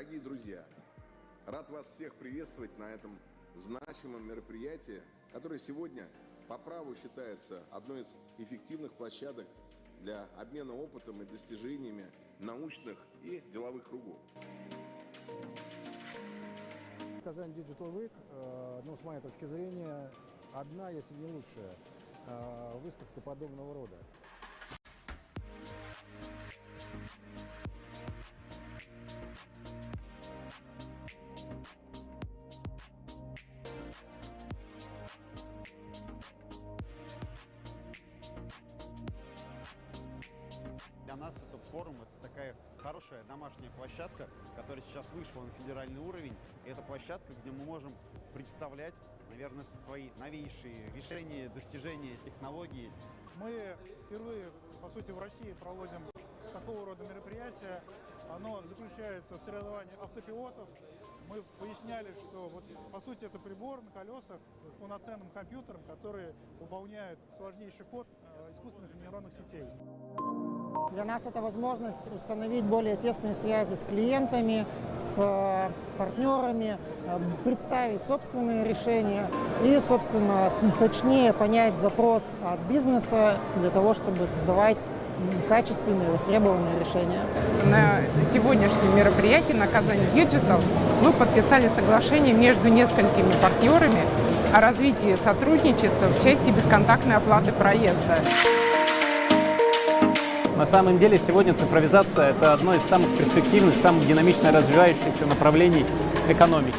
Дорогие друзья, рад вас всех приветствовать на этом значимом мероприятии, которое сегодня по праву считается одной из эффективных площадок для обмена опытом и достижениями научных и деловых кругов. Казань Digital Week, с моей точки зрения, одна, если не лучшая, выставка подобного рода. Для нас этот форум — это такая хорошая домашняя площадка, которая сейчас вышла на федеральный уровень. И это площадка, где мы можем представлять, наверное, свои новейшие решения, достижения, технологии. Мы впервые, по сути, в России проводим такого рода мероприятия. Оно заключается в соревновании автопилотов. Мы выясняли, что по сути это прибор на колесах с полноценным компьютером, который выполняет сложнейший код искусственных нейронных сетей. Для нас это возможность установить более тесные связи с клиентами, с партнерами, представить собственные решения и, собственно, точнее понять запрос от бизнеса для того, чтобы создавать качественные, востребованные решения. На сегодняшнем мероприятии на Казань Digital мы подписали соглашение между несколькими партнерами о развитии сотрудничества в части бесконтактной оплаты проезда. На самом деле сегодня цифровизация – это одно из самых перспективных, самых динамично развивающихся направлений экономики.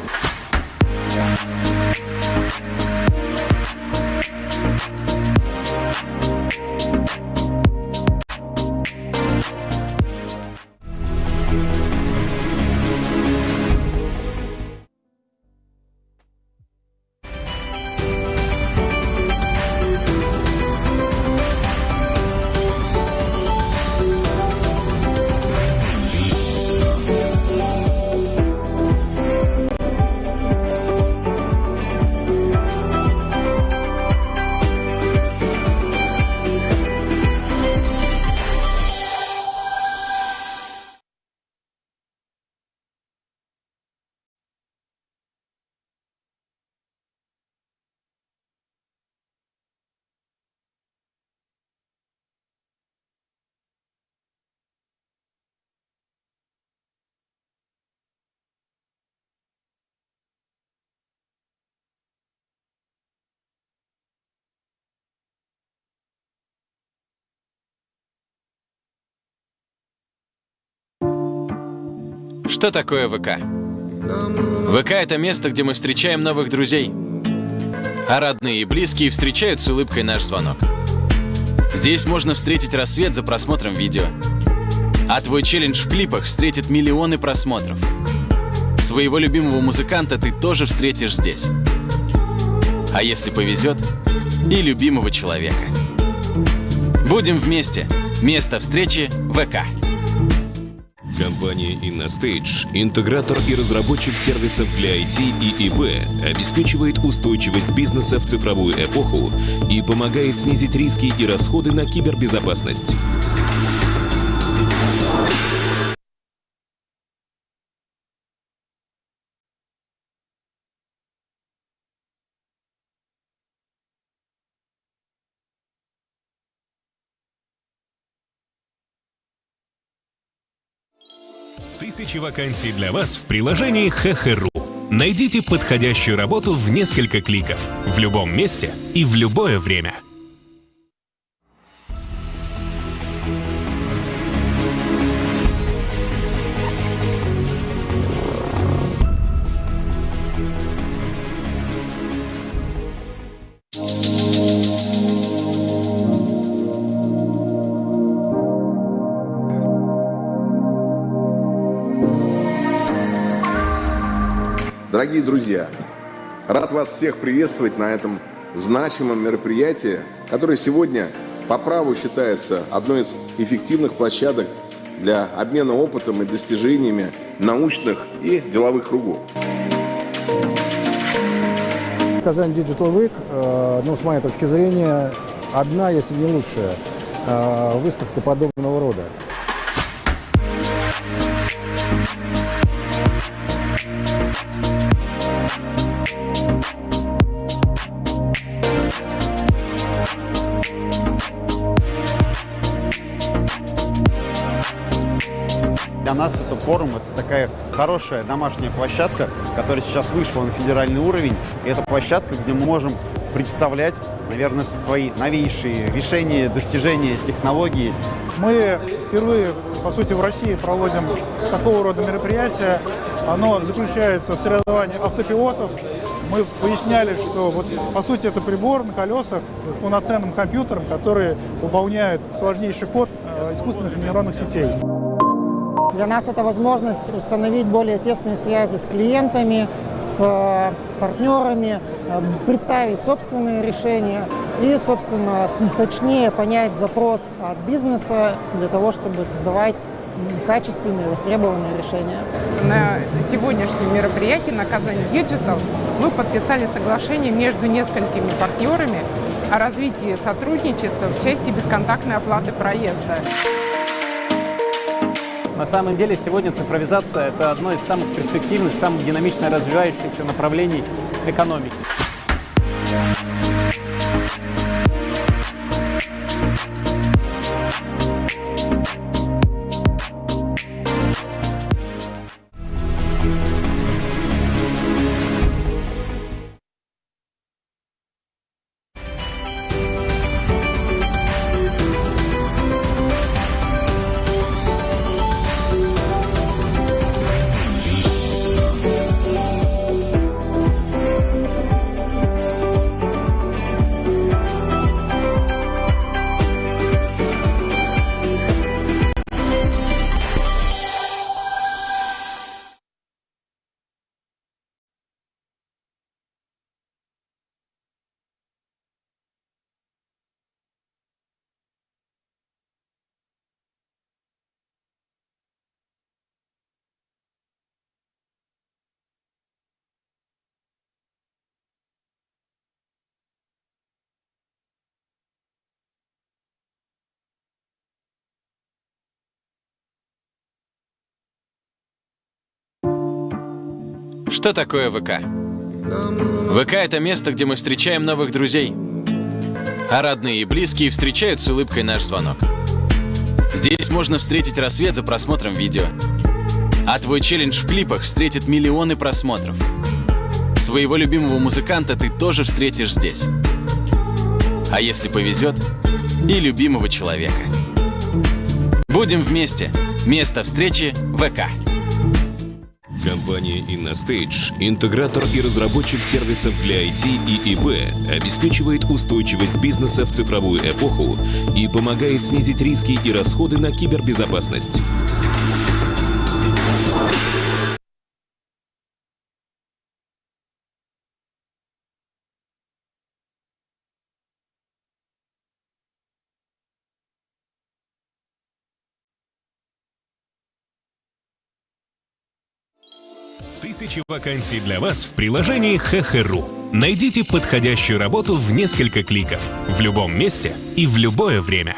Что такое ВК? ВК — это место, где мы встречаем новых друзей, а родные и близкие встречают с улыбкой наш звонок. Здесь можно встретить рассвет за просмотром видео, а твой челлендж в клипах встретит миллионы просмотров. Своего любимого музыканта ты тоже встретишь здесь. А если повезет, и любимого человека. Будем вместе. Место встречи — ВК. Компания InnoStage, интегратор и разработчик сервисов для IT и ИБ, обеспечивает устойчивость бизнеса в цифровую эпоху и помогает снизить риски и расходы на кибербезопасность. Тысячи вакансий для вас в приложении Hehe.ru. Найдите подходящую работу в несколько кликов, в любом месте и в любое время. Дорогие друзья, рад вас всех приветствовать на этом значимом мероприятии, которое сегодня по праву считается одной из эффективных площадок для обмена опытом и достижениями научных и деловых кругов. Казань Digital Week, с моей точки зрения, одна, если не лучшая, выставка подобного рода. для нас это форум, это такая хорошая домашняя площадка, которая сейчас вышла на федеральный уровень. И это площадка, где мы можем представлять, наверное, свои новейшие решения, достижения, технологии. Мы впервые, по сути, в России проводим такого рода мероприятия. Оно заключается в соревновании автопилотов. Мы поясняли, что вот, по сути, это прибор на колесах с полноценным компьютером, который выполняет сложнейший код искусственных нейронных сетей. Для нас это возможность установить более тесные связи с клиентами, с партнерами, представить собственные решения и, собственно, точнее понять запрос от бизнеса для того, чтобы создавать качественные, востребованные решения. На сегодняшнем мероприятии на Казань Digital мы подписали соглашение между несколькими партнерами о развитии сотрудничества в части бесконтактной оплаты проезда. На самом деле сегодня цифровизация – это одно из самых перспективных, самых динамично развивающихся направлений экономики. Что такое ВК? ВК — это место, где мы встречаем новых друзей, а родные и близкие встречают с улыбкой наш звонок. Здесь можно встретить рассвет за просмотром видео, а твой челлендж в клипах встретит миллионы просмотров. Своего любимого музыканта ты тоже встретишь здесь. А если повезет, и любимого человека. Будем вместе. Место встречи — ВК. Компания InnoStage, интегратор и разработчик сервисов для IT и ИБ, обеспечивает устойчивость бизнеса в цифровую эпоху и помогает снизить риски и расходы на кибербезопасность. Тысячи вакансий для вас в приложении ХХРУ. Найдите подходящую работу в несколько кликов, в любом месте и в любое время.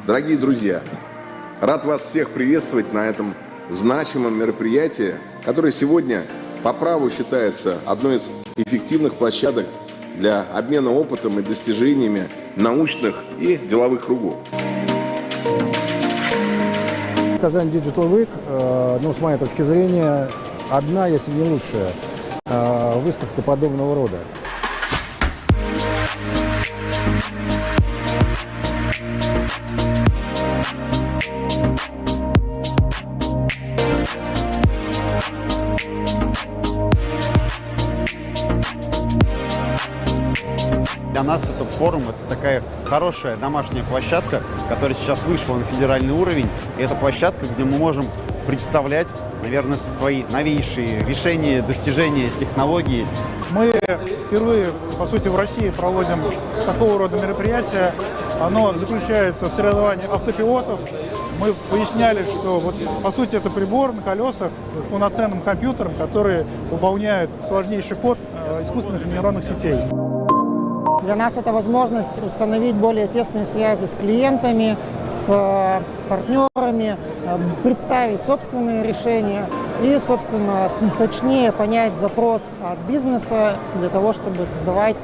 Дорогие друзья, рад вас всех приветствовать на этом значимом мероприятии, которое сегодня по праву считается одной из эффективных площадок для обмена опытом и достижениями научных и деловых кругов. Казань Digital Week, с моей точки зрения, одна, если не лучшая, выставка подобного рода. Для нас этот форум — это такая хорошая домашняя площадка, которая сейчас вышла на федеральный уровень. И это площадка, где мы можем представлять, наверное, свои новейшие решения, достижения, технологии. Мы впервые, по сути, в России проводим такого рода мероприятия. Оно заключается в соревновании автопилотов. мы выясняли, что вот, по сути это прибор на колесах с полноценным компьютером, который выполняет сложнейший код искусственных нейронных сетей. Для нас это возможность установить более тесные связи с клиентами, с партнерами, представить собственные решения и, собственно, точнее понять запрос от бизнеса для того, чтобы создавать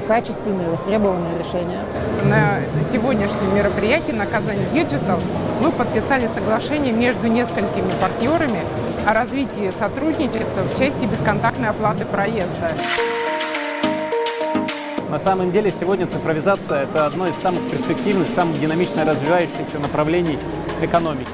качественные, востребованные решения. На сегодняшнем мероприятии на Казань Digital мы подписали соглашение между несколькими партнерами о развитии сотрудничества в части бесконтактной оплаты проезда. На самом деле сегодня цифровизация – это одно из самых перспективных, самых динамично развивающихся направлений экономики.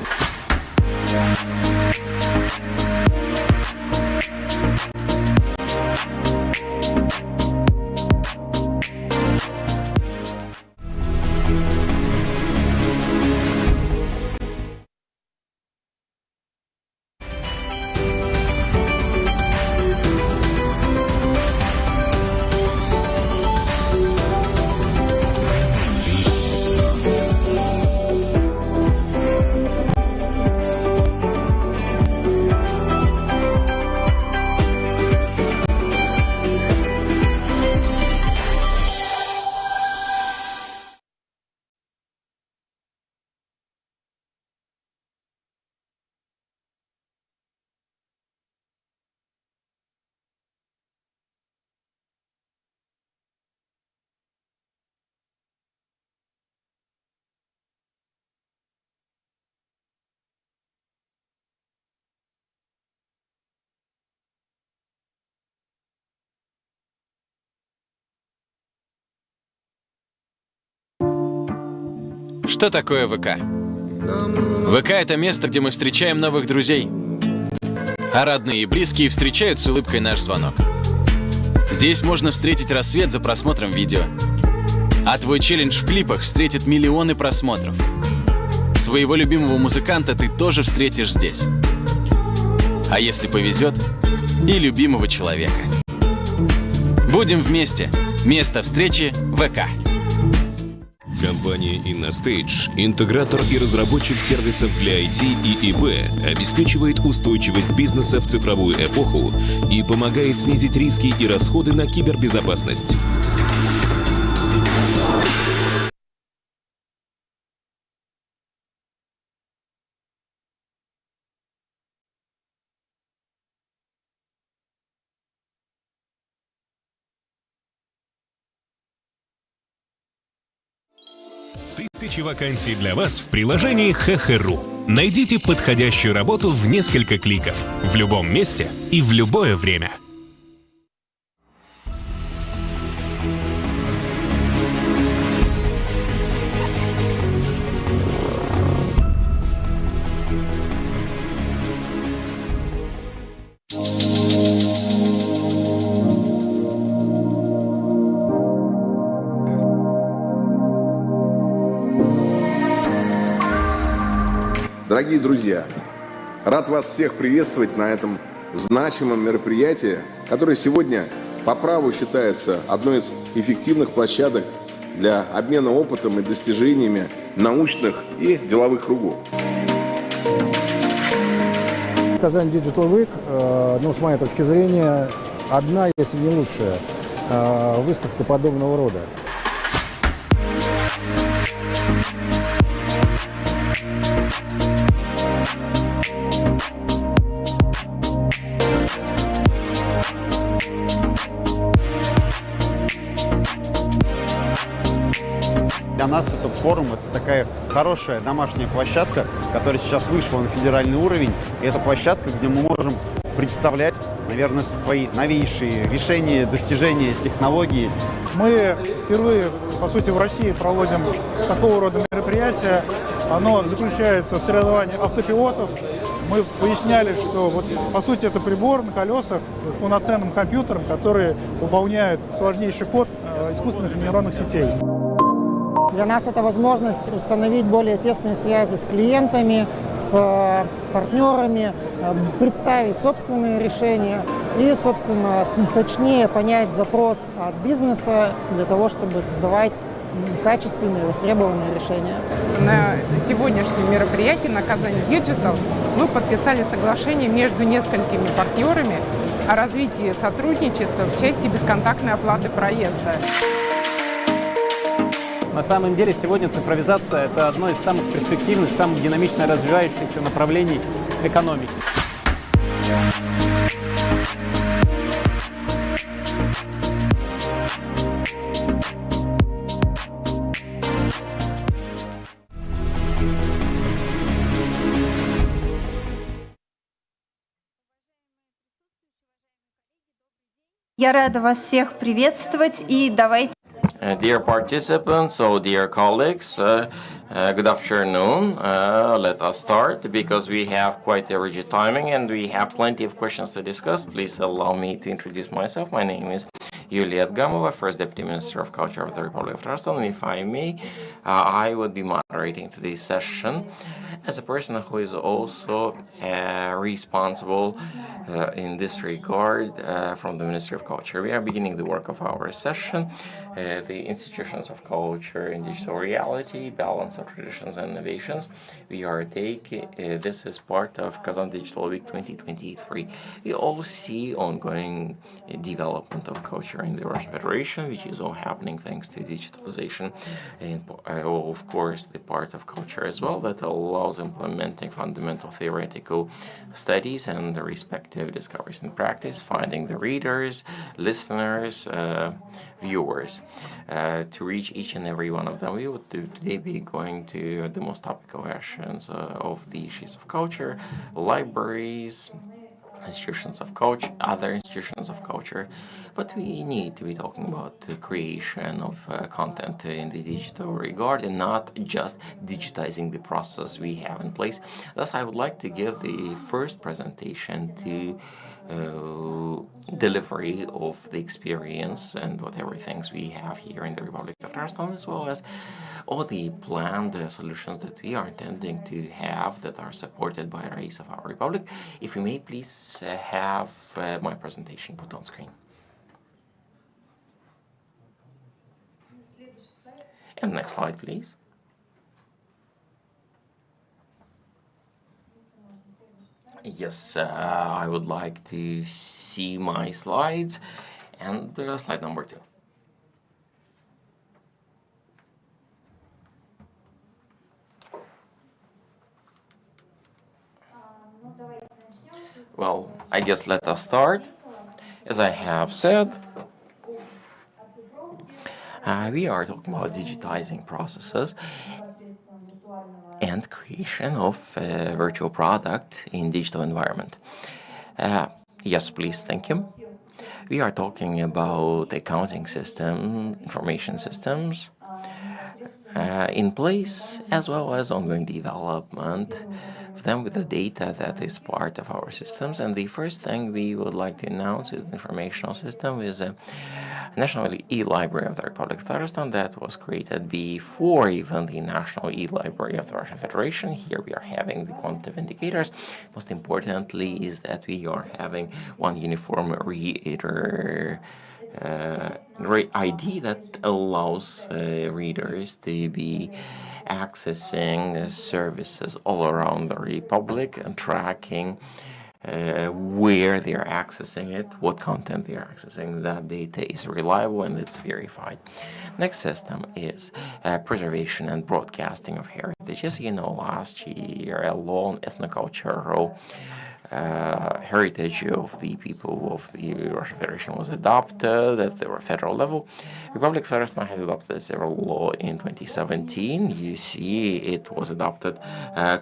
Что такое ВК? ВК — это место, где мы встречаем новых друзей, а родные и близкие встречают с улыбкой наш звонок. Здесь можно встретить рассвет за просмотром видео, а твой челлендж в клипах встретит миллионы просмотров. Своего любимого музыканта ты тоже встретишь здесь. А если повезет, и любимого человека. Будем вместе. Место встречи — ВК. Компания InnoStage, интегратор и разработчик сервисов для IT и ИБ, обеспечивает устойчивость бизнеса в цифровую эпоху и помогает снизить риски и расходы на кибербезопасность. Тысячи вакансий для вас в приложении ХХРУ. Найдите подходящую работу в несколько кликов, в любом месте и в любое время. Дорогие друзья, рад вас всех приветствовать на этом значимом мероприятии, которое сегодня по праву считается одной из эффективных площадок для обмена опытом и достижениями научных и деловых кругов. Казань Digital Week, ну, с моей точки зрения, одна, если не лучшая, выставка подобного рода. Для нас этот форум — это такая хорошая домашняя площадка, которая сейчас вышла на федеральный уровень. И это площадка, где мы можем представлять, наверное, свои новейшие решения, достижения, технологии. Мы впервые, по сути, в России проводим такого рода мероприятия. Оно заключается в соревновании автопилотов. Мы выясняли, что вот, по сути, это прибор на колесах с полноценным компьютером, который выполняет сложнейший код искусственных нейронных сетей. Для нас это возможность установить более тесные связи с клиентами, с партнерами, представить собственные решения и, собственно, точнее понять запрос от бизнеса для того, чтобы создавать качественные, востребованные решения. На сегодняшнем мероприятии на Казань Digital мы подписали соглашение между несколькими партнерами о развитии сотрудничества в части бесконтактной оплаты проезда. На самом деле сегодня цифровизация – это одно из самых перспективных, самых динамично развивающихся направлений в экономике. Я рада вас всех приветствовать и давайте. Dear participants, so dear colleagues, good afternoon. Let us start because we have quite a rigid timing and we have plenty of questions to discuss. Please allow me to introduce myself. My name is Yulia Edgamova, First Deputy Minister of Culture of the Republic of Tatarstan. And if I may, I would be moderating today's session as a person who is also responsible in this regard from the Ministry of Culture. We are beginning the work of our session, the institutions of culture and digital reality, balance of traditions and innovations. We are taking, this is part of Kazan Digital Week 2023. We all see ongoing development of culture in the Russian Federation, which is all happening thanks to digitalization and of course the part of culture as well that allows implementing fundamental theoretical studies and the respective discoveries in practice, finding the readers, listeners, viewers. To reach each and every one of them, we would today be going to the most topical questions of the issues of culture, libraries, institutions of culture, other institutions of culture, but we need to be talking about the creation of content in the digital regard and not just digitizing the process we have in place. Thus, I would like to give the first presentation to delivery of the experience and whatever things we have here in the Republic of Tatarstan, as well as all the planned solutions that we are intending to have that are supported by RAIS of our Republic. If you may, please have my presentation put on screen. And next slide, please. Yes, I would like to see my slides and slide number 2. Well, I guess let us start. As I have said, we are talking about digitizing processes and creation of a virtual product in digital environment. Yes, please, thank you. We are talking about accounting system, information systems in place, as well as ongoing development of them with the data that is part of our systems. And the first thing we would like to announce is the informational system is a National E-Library of the Republic of Tatarstan that was created before even the National E-Library of the Russian Federation. Here we are having the quantitative indicators. Most importantly is that we are having one uniform reader ID that allows readers to be accessing services all around the Republic and tracking where they are accessing it, what content they are accessing. That data is reliable and it's verified. Next system is preservation and broadcasting of heritage. As you know, last year a law on ethnocultural heritage of the people of the Russian Federation was adopted at the federal level. Republic of Tatarstan has adopted several laws in 2017. You see, it was adopted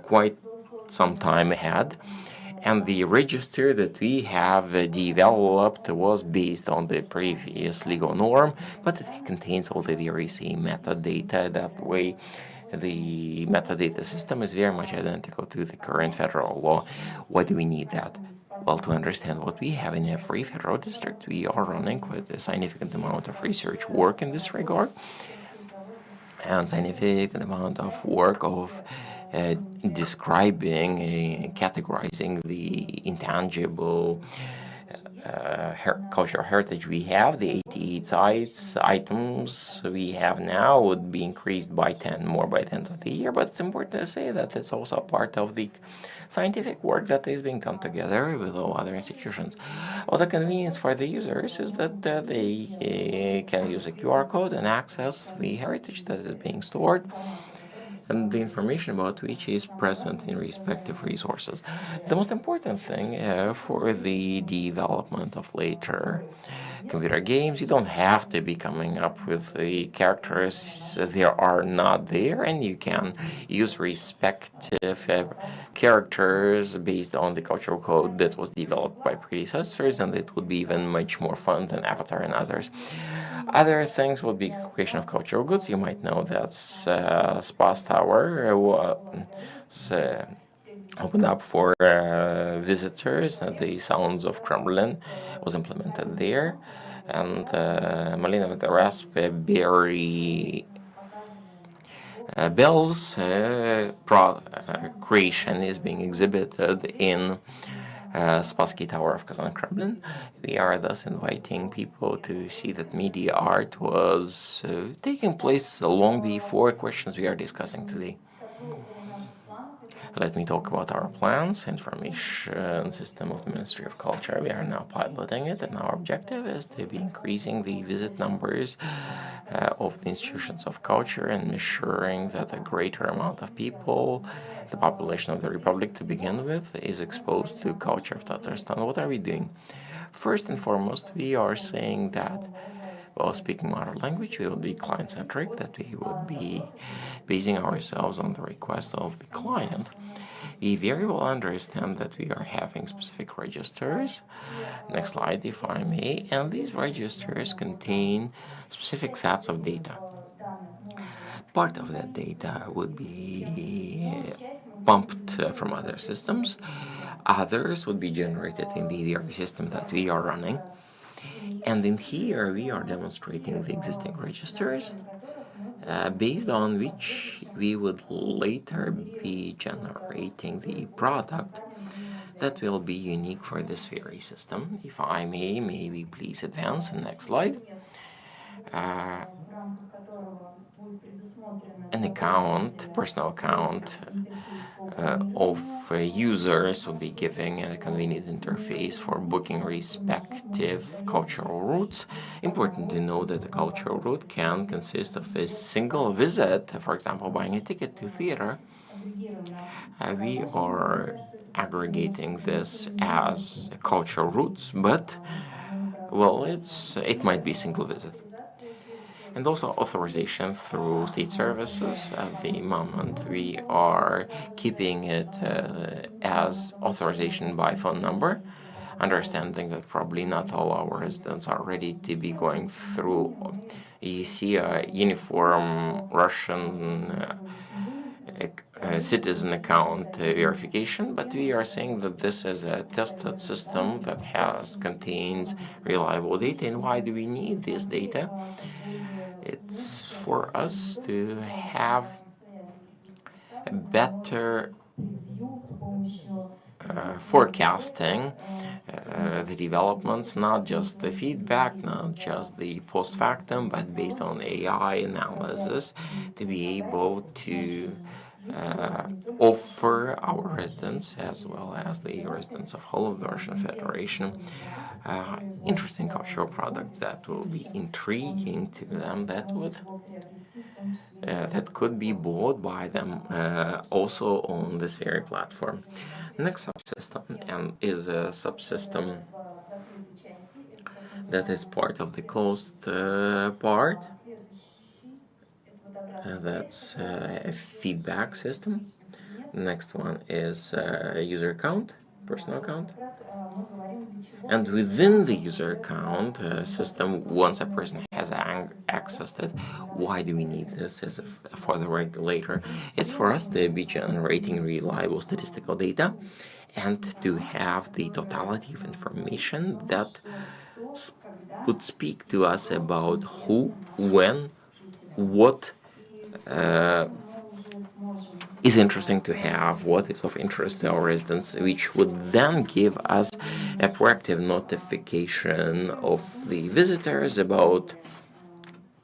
quite some time ahead. And the register that we have developed was based on the previous legal norm, but it contains all the very same metadata. That way, the metadata system is very much identical to the current federal law. Why do we need that? Well, to understand what we have in every federal district, we are running quite a significant amount of research work in this regard, and significant amount of work of describing, categorizing the intangible cultural heritage we have, the 88 sites, items we have now would be increased by 10 more by the end of the year. But it's important to say that it's also a part of the scientific work that is being done together with all other institutions. Well, the convenience for the users is that they can use a QR code and access the heritage that is being stored, and the information about which is present in respective resources. The most important thing for the development of later computer games, you don't have to be coming up with the characters there are not there, and you can use respective characters based on the cultural code that was developed by predecessors, and it would be even much more fun than Avatar and others. Other things would be creation of cultural goods. You might know that Spas Tower was opened up for visitors, and the sounds of Kremlin was implemented there. And Malina with the Raspberry Bells creation is being exhibited in Spassky Tower of Kazan Kremlin. We are thus inviting people to see that media art was taking place long before questions we are discussing today. Let me talk about our plans. Information system of the Ministry of Culture. We are now piloting it, and our objective is to be increasing the visit numbers of the institutions of culture and ensuring that a greater amount of people, the population of the Republic to begin with, is exposed to culture of Tatarstan. What are we doing? First and foremost, we are saying that, while speaking our language, we will be client-centric, that we would be basing ourselves on the request of the client. We very well understand that we are having specific registers. Next slide, if I may. And these registers contain specific sets of data. Part of that data would be pumped from other systems. Others would be generated in the ERP system that we are running. And in here, we are demonstrating the existing registers, based on which we would later be generating the product that will be unique for this very system. If I may, maybe please advance the next slide. An account, personal account of users will be giving a convenient interface for booking respective cultural routes. Important to know that the cultural route can consist of a single visit, for example, buying a ticket to theater. We are aggregating this as cultural routes, but, well, it might be a single visit. And also authorization through state services. At the moment, we are keeping it as authorization by phone number, understanding that probably not all our residents are ready to be going through, you see, a uniform Russian citizen account verification, but we are saying that this is a tested system that contains reliable data. And why do we need this data? It's for us to have a better forecasting the developments, not just the feedback, not just the post factum, but based on AI analysis, to be able to offer our residents, as well as the residents of whole of the Russian Federation, interesting cultural products that will be intriguing to them, that could be bought by them also on this very platform. Next subsystem is a subsystem that is part of the closed part. That's a feedback system. Next one is user account, personal account. And within the user account system, once a person has accessed it, why do we need this as for the regulator? It's for us to be generating reliable statistical data and to have the totality of information that would speak to us about who, when, what is interesting to have, what is of interest to our residents, which would then give us a proactive notification of the visitors about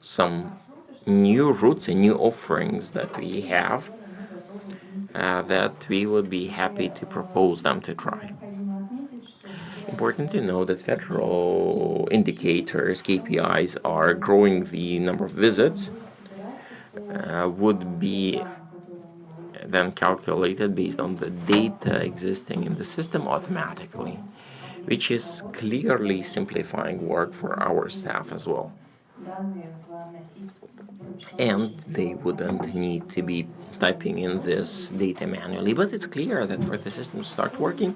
some new routes and new offerings that we have that we would be happy to propose them to try. Important to know that federal indicators, KPIs, are growing the number of visits, would be then calculated based on the data existing in the system automatically, which is clearly simplifying work for our staff as well. And they wouldn't need to be typing in this data manually, but it's clear that for the system to start working,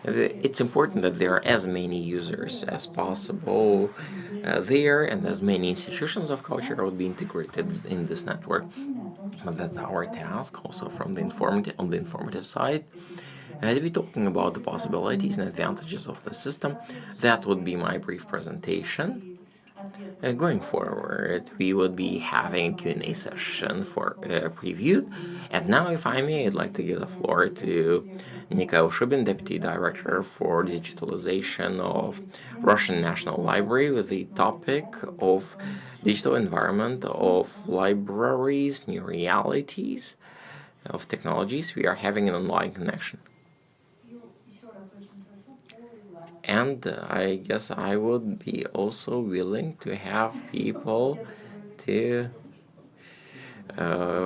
it's important that there are as many users as possible there, and as many institutions of culture would be integrated in this network. But that's our task, also from the informative side. To be talking about the possibilities and advantages of the system. That would be my brief presentation. Going forward, we would be having a Q&A session for preview. And now, if I may, I'd like to give the floor to Mikhail Shubin, Deputy Director for Digitalization of Russian National Library, with the topic of digital environment of libraries, new realities of technologies. We are having an online connection. And I guess I would be also willing to have people to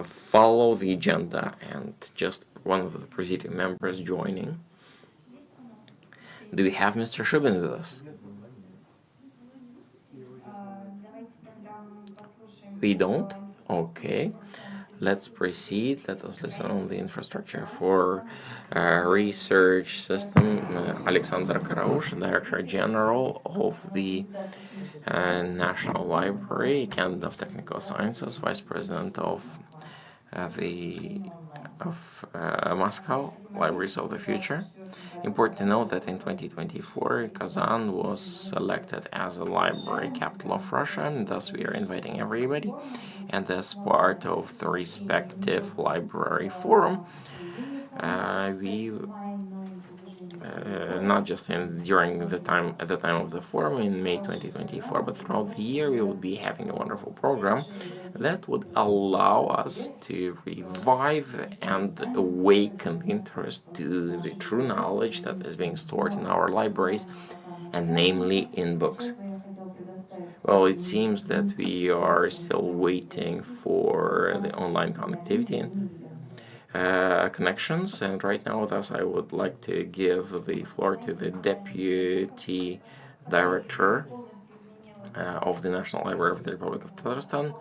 follow the agenda, and just one of the presidium members joining. Do we have Mr. Shubin with us? We don't? Okay. Let's proceed. Let us listen on the infrastructure for research system. Alexander Karaush, Director General of the National Library, candidate of Technical Sciences, Vice President of Moscow Libraries of the Future. Important to note that in 2024, Kazan was selected as a library capital of Russia, and thus we are inviting everybody. And as part of the respective library forum, we not just during at the time of the forum in May 2024, but throughout the year, we would be having a wonderful program that would allow us to revive and awaken interest to the true knowledge that is being stored in our libraries, and namely in books. Well, it seems that we are still waiting for the online connectivity and connections, and right now, thus, I would like to give the floor to the Deputy Director of the National Library of the Republic of Tatarstan,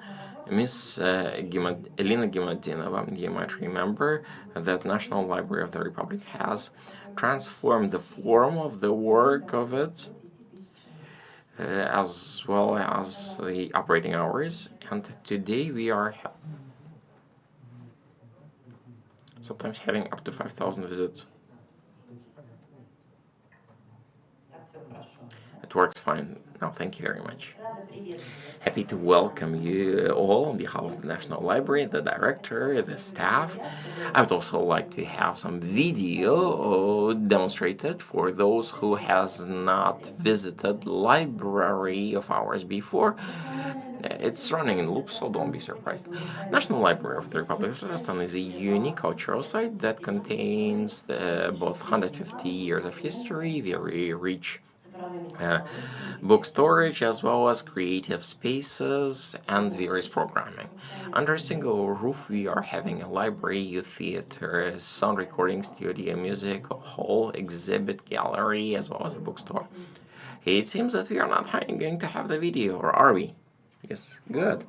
Ms. Elena Gimadinova. You might remember that National Library of the Republic has transformed the form of the work of it, as well as the operating hours, and today we are sometimes having up to 5,000 visits. It works fine now, thank you very much. Happy to welcome you all on behalf of the National Library, the director, the staff. I would also like to have some video demonstrated for those who has not visited library of ours before. It's running in loop, so don't be surprised. National Library of the Republic of Tatarstan is a unique cultural site that contains both 150 years of history, very rich book storage, as well as creative spaces and various programming. Under a single roof, we are having a library, youth theater, sound recording studio, music hall, exhibit gallery, as well as a bookstore. It seems that we are not going to have the video, or are we? Yes, good.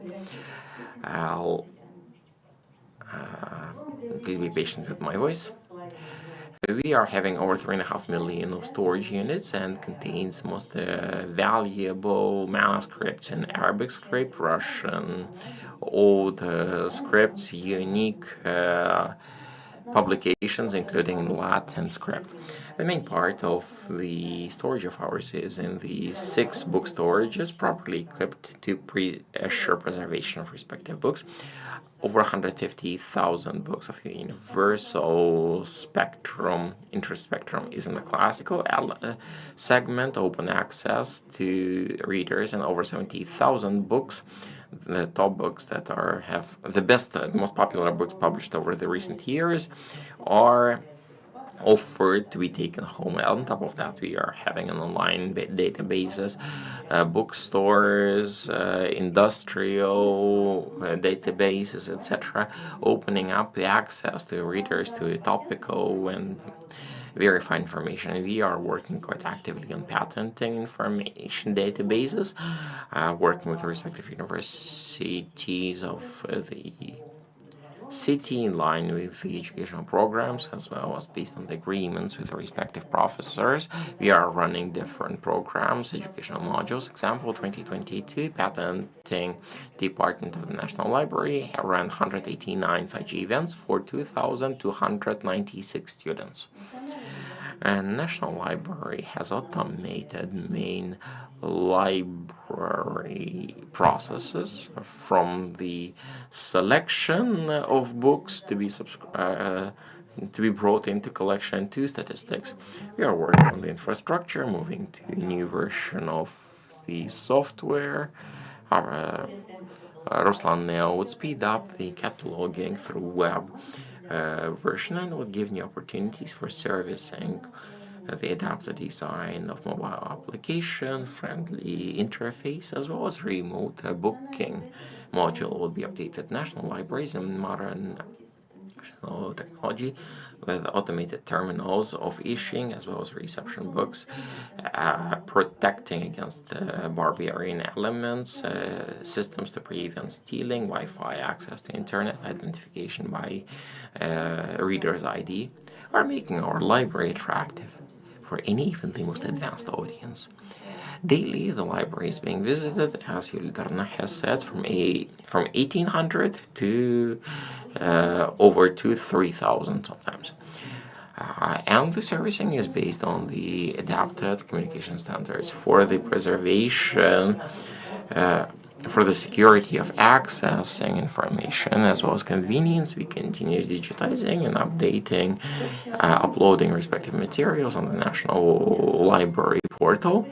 Please be patient with my voice. We are having over 3.5 million of storage units and contains most valuable manuscripts in Arabic script, Russian, old scripts, unique publications, including in Latin script. The main part of the storage of ours is in the 6 book storages, properly equipped to assure preservation of respective books. Over 150,000 books of the universal spectrum, interest spectrum, is in the classical segment, open access to readers, and over 70,000 books. The top books that have the best, the most popular books published over the recent years are offered to be taken home. On top of that, we are having an online databases, bookstores, industrial databases, etc., opening up the access to readers to topical and verify information. We are working quite actively on patenting information databases, working with the respective universities of the city in line with the educational programs, as well as based on the agreements with the respective professors. We are running different programs, educational modules. Example, 2022, patenting department of the National Library ran 189 such events for 2,296 students. And National Library has automated main library processes from the selection of books to be brought into collection to statistics. We are working on the infrastructure, moving to a new version of the software. Ruslan Neo would speed up the cataloging through web version and would give new opportunities for servicing the adapted design of mobile application, friendly interface, as well as remote booking module will be updated. National libraries and modern technology with automated terminals of issuing as well as reception books, protecting against barbarian elements, systems to prevent stealing, Wi-Fi access to internet, identification by reader's ID, are making our library attractive for any, even the most advanced audience. Daily, the library is being visited, as Yuldarna has said, from 1,800 to over 3,000 sometimes. And the servicing is based on the adapted communication standards for the preservation, for the security of accessing information, as well as convenience. We continue digitizing and updating, uploading respective materials on the National Library portal.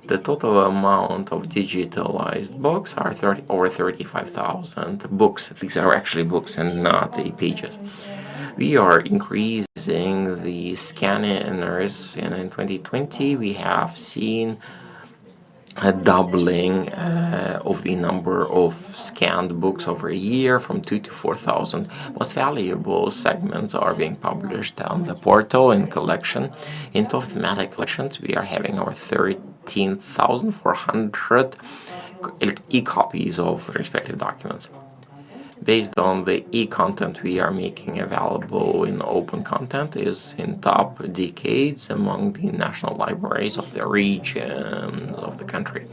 The total amount of digitalized books are over 35,000 books. These are actually books and not the pages. We are increasing the scanners, and in 2020 we have seen a doubling of the number of scanned books over a year, from 2,000 to 4,000. Most valuable segments are being published on the portal in collection. In thematic collections, we are having our 13,400 e-copies of respective documents. Based on the e-content we are making available in open content is in top decades among the national libraries of the region of the country.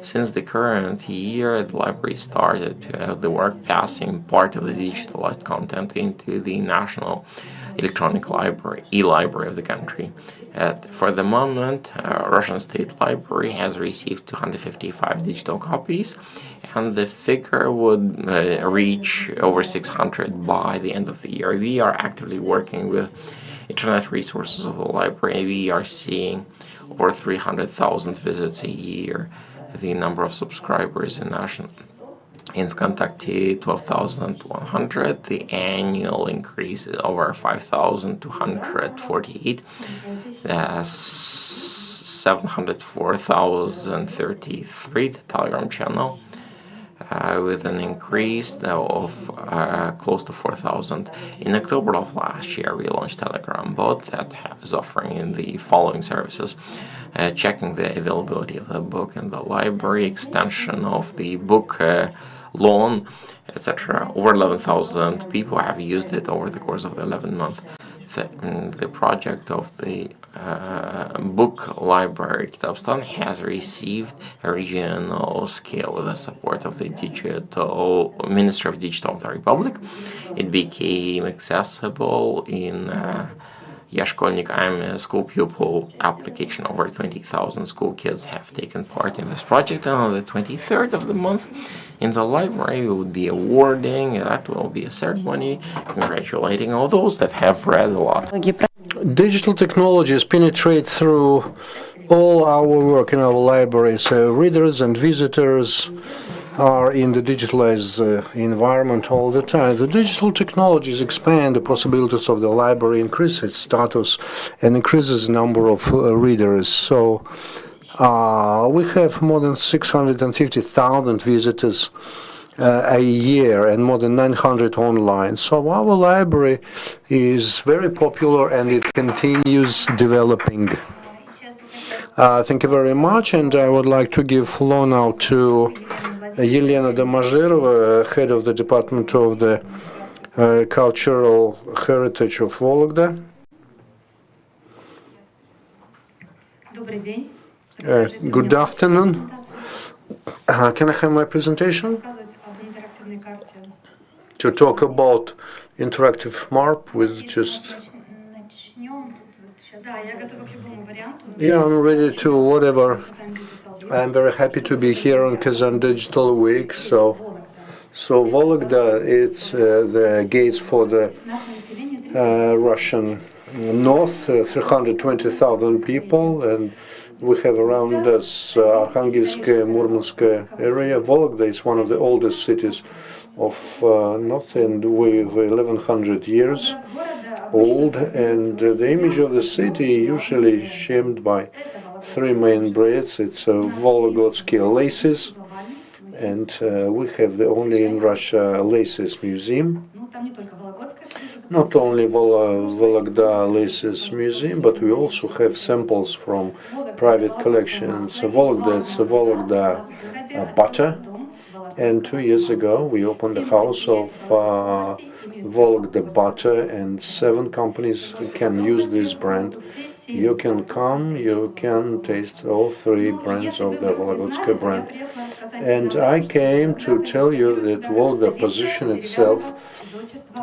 Since the current year, the library started the work passing part of the digitalized content into the National Electronic Library, e-library of the country. For the moment, Russian State Library has received 255 digital copies, and the figure would reach over 600 by the end of the year. We are actively working with internet resources of the library. We are seeing over 300,000 visits a year. The number of subscribers in VKontakte 12,100. The annual increase is over 5,248. 704,033. The Telegram channel with an increase of close to 4,000. In October of last year, we launched Telegram bot that is offering the following services: checking the availability of the book in the library, extension of the book loan, etc. Over 11,000 people have used it over the course of the 11 months. the project of the book library Kitabstan has received a regional scale with the support of the digital Ministry of Digital of the Republic. It became accessible in Я школьник, I'm a school pupil application. Over 20,000 school kids have taken part in this project, and on the 23rd of the month in the library we would be awarding, that will be a ceremony congratulating all those that have read a lot. Digital technologies penetrate through all our work in our library, so readers and visitors are in the digitalized environment all the time. The digital technologies expand the possibilities of the library, increase its status, and increases the number of readers. So we have more than 650,000 visitors a year and more than 900 online. So our library is very popular and it continues developing. Thank you very much, and I would like to give floor now to Елена Домажирова, head of the Department of the Cultural Heritage of Vologda. Good afternoon. Can I have my presentation? To talk about interactive MARP with just... Yeah, I'm ready to whatever. I'm very happy to be here on Kazan Digital Week. So Vologda, it's the gates for the Russian north, 320,000 people, and we have around us Arkhangelsk, Murmansk area. Vologda is one of the oldest cities of north, and we're 1,100 years old, and the image of the city usually shaped by three main breeds. It's Volgodsky laces, and we have the only in Russia laces museum. Not only Vologda laces museum, but we also have samples from private collections. Vologda, it's Vologda butter, and 2 years ago we opened a house of Vologda butter, and 7 companies can use this brand. You can come, you can taste all 3 brands of the Volgodsky brand. And I came to tell you that Vologda position itself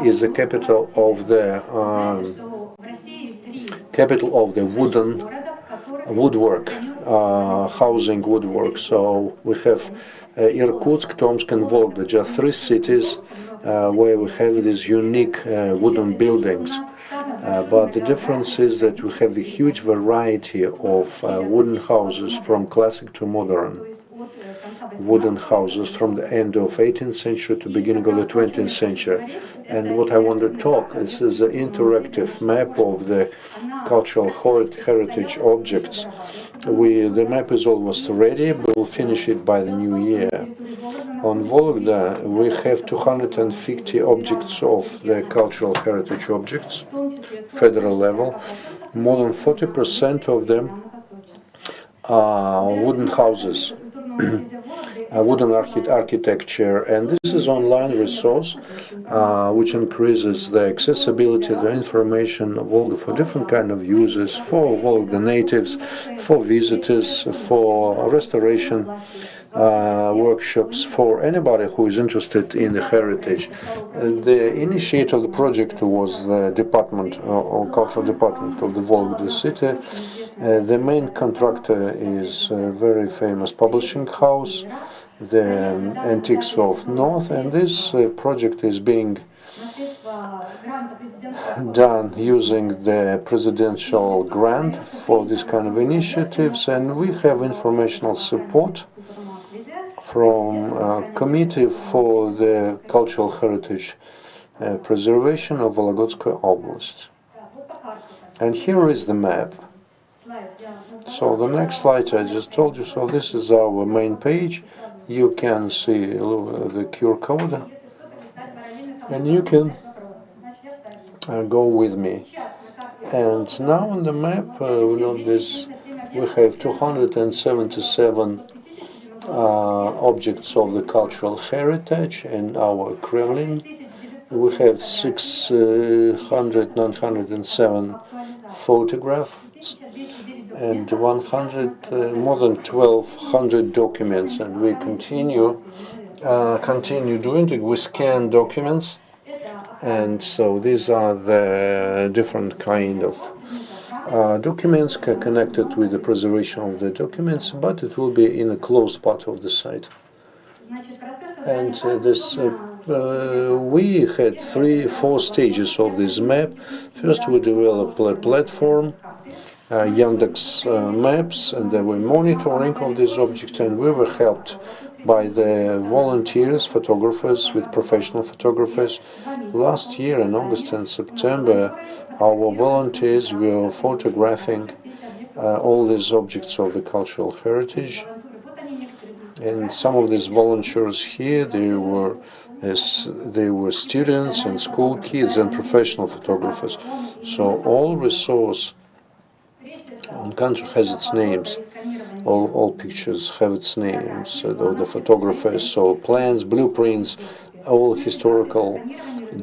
is the capital of the woodwork, housing woodwork. So we have Irkutsk, Tomsk, and Vologda, just 3 cities where we have these unique wooden buildings. But the difference is that we have the huge variety of wooden houses, from classic to modern wooden houses, from the end of 18th century to beginning of the 20th century. And what I want to talk, this is an interactive map of the cultural heritage objects. The map is almost ready. We'll finish it by the new year. On Vologda, we have 250 objects of the cultural heritage objects, federal level. More than 40% of them are wooden houses, wooden architecture, and this is online resource which increases the accessibility, the information of Vologda for different kind of users, for Vologda natives, for visitors, for restoration workshops, for anybody who is interested in the heritage. The initiator of the project was the department, or cultural department of the Vologda city. The main contractor is a very famous publishing house, the Antiques of North, and this project is being done using the presidential grant for this kind of initiatives, and we have informational support from Committee for the Cultural Heritage Preservation of Volогодskaya Oblast. And here is the map. So the next slide I just told you, so this is our main page. You can see the QR code, and you can go with me. And now on the map, we have 277 objects of the cultural heritage in our Kremlin We have 907 photographs and more than 1,200 documents, and we continue doing it. We scan documents, and so these are the different kind of documents connected with the preservation of the documents, but it will be in a closed part of the site. And we had 4 stages of this map. First, we developed a platform, Yandex Maps, and there were monitoring of these objects, and we were helped by the volunteers, photographers, with professional photographers. Last year in August and September, our volunteers were photographing all these objects of the cultural heritage. And some of these volunteers here, they were students and school kids and professional photographers. So all resource on country has its names. All pictures have its names of the photographers. So plans, blueprints, all historical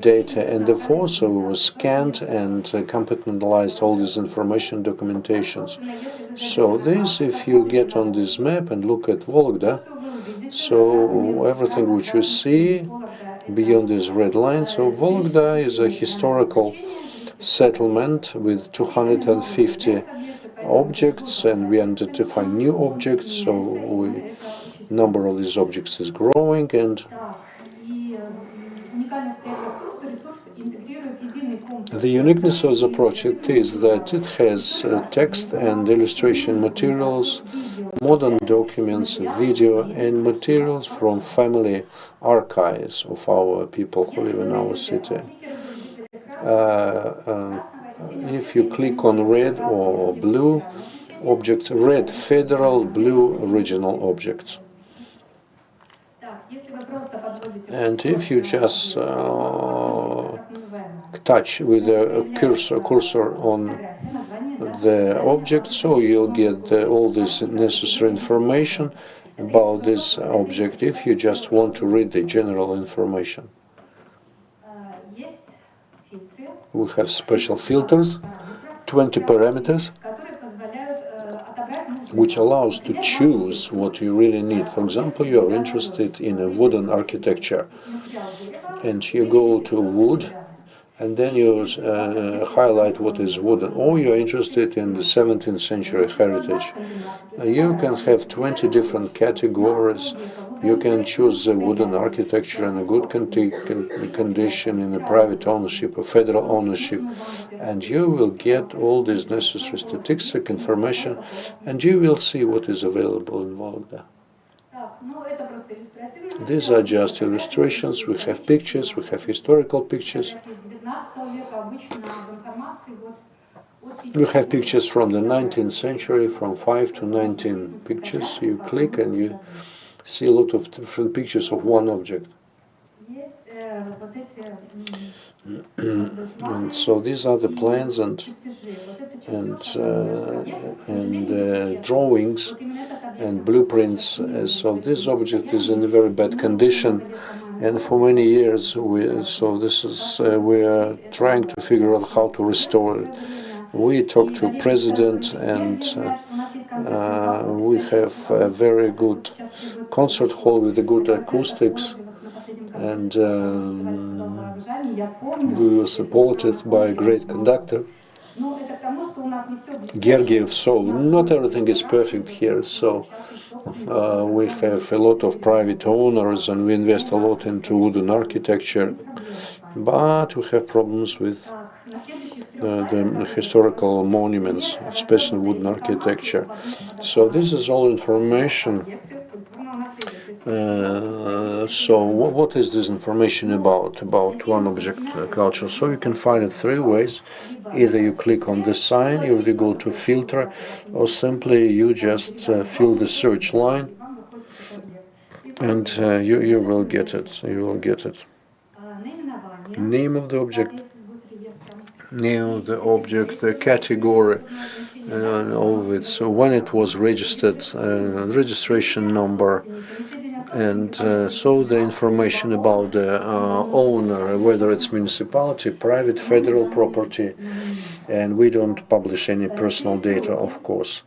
data, and therefore so we were scanned and compartmentalized all this information documentations. So this, if you get on this map and look at Vologda, so everything which you see beyond this red line, so Vologda is a historical settlement with 250 objects, and we identify new objects, so number of these objects is growing. And the uniqueness of the project is that it has text and illustration materials, modern documents, video, and materials from family archives of our people who live in our city. If you click on red or blue objects, red federal, blue original objects. And if you just touch with the cursor on the object, so you'll get all this necessary information about this object if you just want to read the general information. We have special filters, 20 parameters, which allows to choose what you really need. For example, you are interested in a wooden architecture, and you go to wood, and then you highlight what is wooden, or you're interested in the 17th century heritage. You can have 20 different categories. You can choose the wooden architecture in a good condition, in a private ownership or federal ownership, and you will get all these necessary statistic information, and you will see what is available in Vologda. These are just illustrations. We have pictures, we have historical pictures. We have pictures from the 19th century, from 5 to 19 pictures. You click and you see a lot of different pictures of one object. And so these are the plans and drawings and blueprints. So this object is in a very bad condition, and for many years we are trying to figure out how to restore it. We talked to President, and we have a very good concert hall with a good acoustics, and we were supported by a great conductor, Gergiev. So not everything is perfect here, so we have a lot of private owners, and we invest a lot into wooden architecture, but we have problems with the historical monuments, especially wooden architecture. So this is all information. So what is this information about one object culture? So you can find it 3 ways. Either you click on the sign, or you go to filter, or simply you just fill the search line, and you will get it. You will get it. Name of the object, the category of it. So when it was registered, registration number, And so the information about the owner, whether it's municipality, private, federal property, and we don't publish any personal data, of course.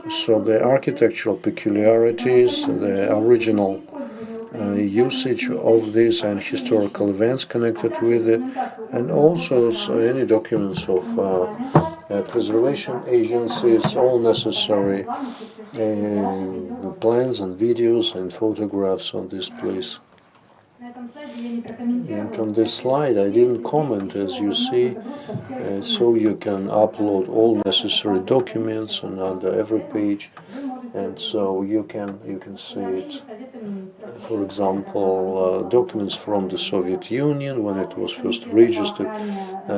So the architectural peculiarities, the original usage of this and historical events connected with it, and also any documents of preservation agencies, all necessary plans and videos and photographs on this place. And on this slide I didn't comment, as you see, so you can upload all necessary documents and under every page, and so you can see it. For example, documents from the Soviet Union when it was first registered,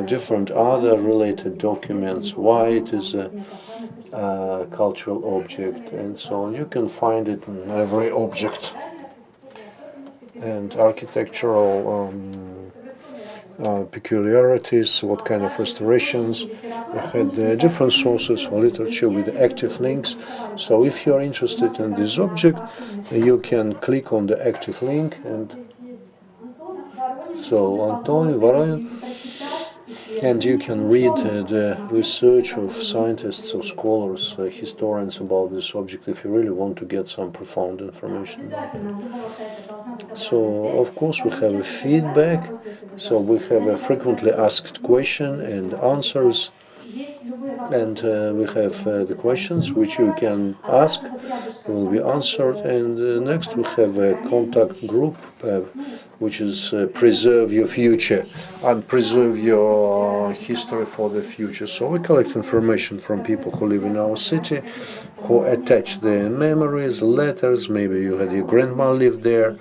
different other related documents, why it is a cultural object, and so on. You can find it in every object. And architectural peculiarities, what kind of restorations. We had different sources for literature with active links. So if you are interested in this object, you can click on the active link. And so Antonio Voronin, and you can read the research of scientists or scholars, historians about this object if you really want to get some profound information. So, of course, we have a feedback. So we have a frequently asked question and answers. And we have the questions which you can ask, will be answered. And next we have a contact group, which is preserve your future and preserve your history for the future. So we collect information from people who live in our city, who attach their memories, letters, maybe you had your grandma lived there,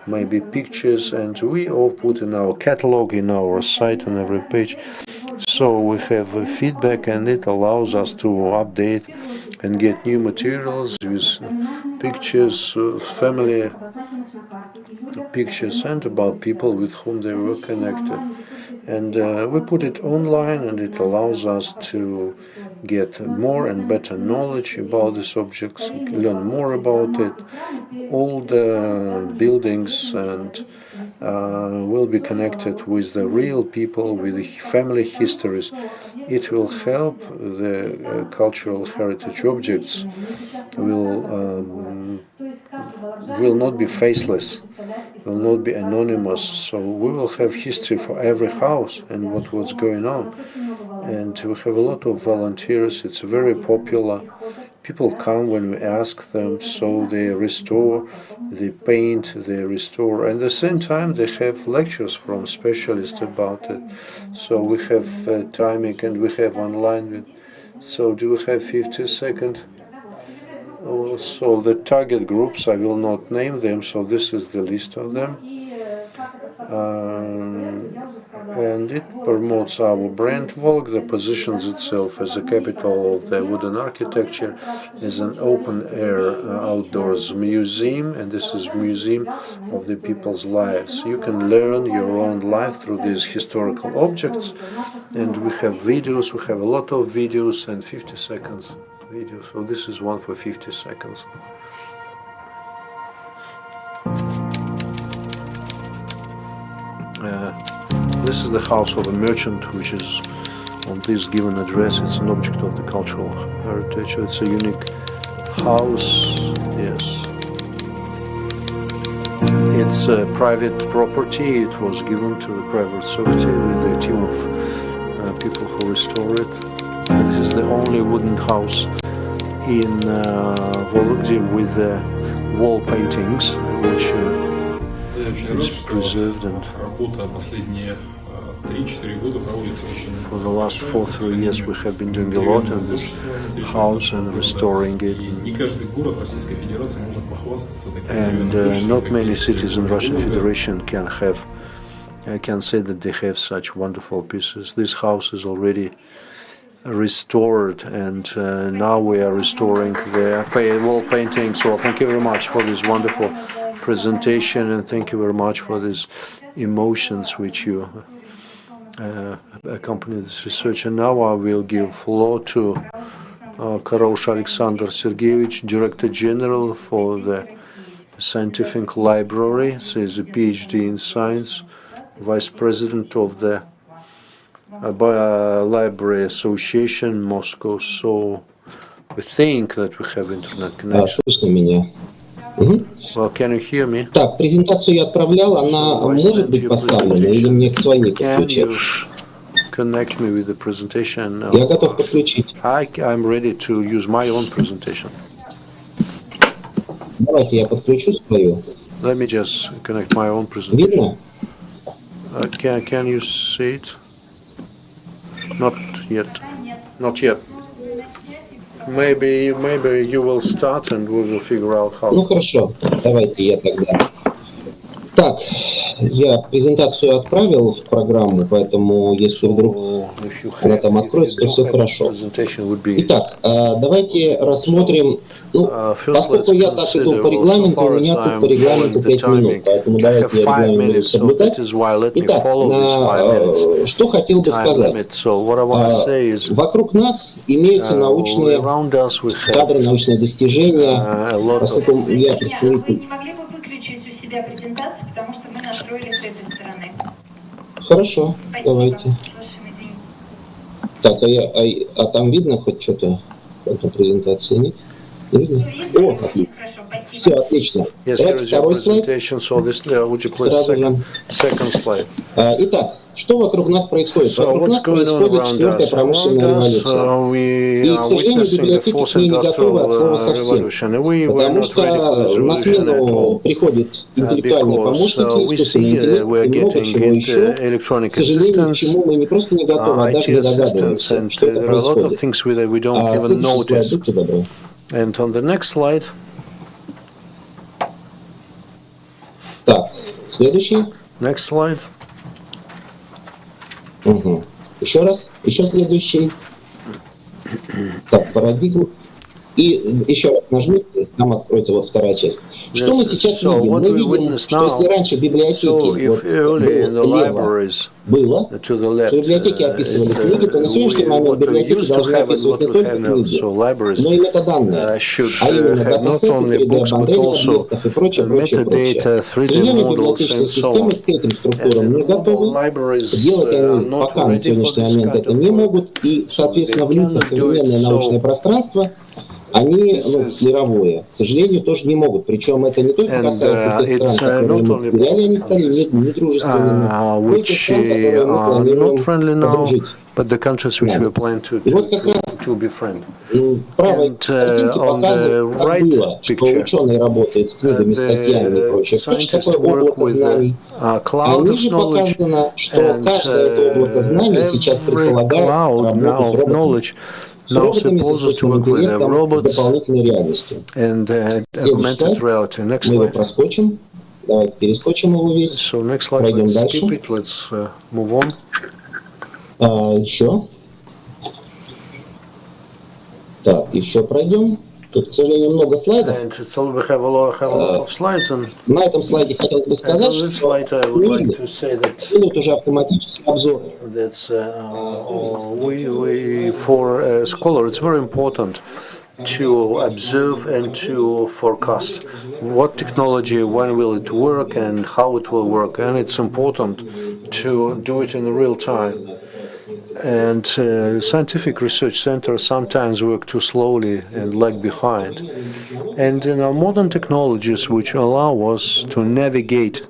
maybe pictures, and we all put in our catalog, in our site, on every page. So we have feedback, and it allows us to update and get new materials with pictures, family pictures, and about people with whom they were connected. And we put it online, and it allows us to get more and better knowledge about these objects, learn more about it. All the buildings and will be connected with the real people, with the family histories. It will help the cultural heritage objects will not be faceless, will not be anonymous. So we will have history for every house and what's going on. And we have a lot of volunteers. It's very popular. People come when we ask them, so they restore, they paint, they restore. And at the same time, they have lectures from specialists about it. So we have timing, and we have online. So do we have 50 seconds? Also, the target groups, I will not name them, so this is the list of them. And it promotes our brand. Vologda positions itself as a capital of the wooden architecture, as an open-air outdoors museum, and this is museum of the people's lives. You can learn your own life through these historical objects, and we have videos. We have a lot of videos and 50 seconds video. So this is one for 50 seconds. This is the house of a merchant, which is on this given address. It's an object of the cultural heritage. It's a unique house. Yes. It's a private property. It was given to the private society with a team of people who restore it. This is the only wooden house in Vologda with wall paintings, which is preserved, and for the last 4-3 years we have been doing a lot in this house and restoring it. And not many cities in Russian Federation can say that they have such wonderful pieces. This house is already restored, and now we are restoring the wall paintings. So thank you very much for this wonderful presentation, and thank you very much for these emotions which you accompany this research. And now I will give floor to Karoush Alexander Sergeyevich, Director General for the scientific library. So he's a PhD in science, vice president of the Library Association Moscow. So we think that we have internet connection. Слышно меня? Well, can you hear me? Так, презентацию я отправлял, она может быть поставлена или мне к своей подключать? Connect me with the presentation. Я готов подключить. I'm ready to use my own presentation. Давайте я подключу свою. Let me just connect my own presentation. Видно? Can you see it? Not yet. Not yet. Maybe you will start and we will figure out how. Ну хорошо, давайте я тогда. Так, я презентацию отправил в программу, поэтому если вдруг она там откроется, то все хорошо. Итак, давайте рассмотрим, поскольку я так иду по регламенту, у меня тут по регламенту 5 минут, поэтому давайте я регламент буду соблюдать. Итак, что хотел бы сказать. Вокруг нас имеются научные кадры, научные достижения, поскольку я представитель. У себя презентацию, потому что мы настроили с этой стороны. Хорошо, спасибо. Давайте. Так, а там видно хоть что-то на презентации? Нет? Не видно? О, отлично. Все, отлично. Давайте второй слайд. Сразу же. Итак, что вокруг нас происходит? Вокруг нас происходит четвертая промышленная революция. И, к сожалению, библиотеки к ней не готовы от слова совсем. Потому что на смену приходят интеллектуальные помощники, искусственный интеллект и много чего еще. К сожалению, к чему мы не просто не готовы, а даже не догадываемся, что это происходит. Следующий слайд, будьте добры. And on the next slide. Так, следующий. Next slide. Угу. Еще раз, еще следующий. Так, парадигма. И еще раз нажмите, там откроется вот вторая часть. Что мы сейчас видим? Мы видим, что если раньше библиотеки вот, лево было, что библиотеки описывали книги, то на сегодняшний момент библиотеки должны описывать не только книги, но и метаданные, а именно датасеты, 3D-модели объектов и прочее. К сожалению, библиотечные системы к этим структурам не готовы. Делать они пока на сегодняшний момент это не могут, и, соответственно, влиться в современное научное пространство они, мировое, к сожалению, тоже не могут. Причем это не только касается тех стран, которые мы потеряли, они стали недружественными, но и тех стран, которые мы планируем подружить. But the countries which we plan to befriend. Правой картинке показывает, как было, что ученый работает с книгами, статьями и прочее. Что такое облако знаний? А ниже показано, что каждое это облако знаний сейчас предполагает работу с роботами. С роботами, с искусственным интеллектом, с дополнительной реальностью. Следующий слайд. Мы его проскочим. Давайте перескочим его весь. Пройдем дальше. Еще. Так, еще пройдем. Тут, к сожалению, много слайдов. На этом слайде хотелось бы сказать, что книги делают уже автоматический обзор. For a scholar, it's very important to observe and to forecast what technology, when will it work and how it will work. And it's important to do it in real time. And scientific research centers sometimes work too slowly and lag behind. And in our modern technologies which allow us to navigate,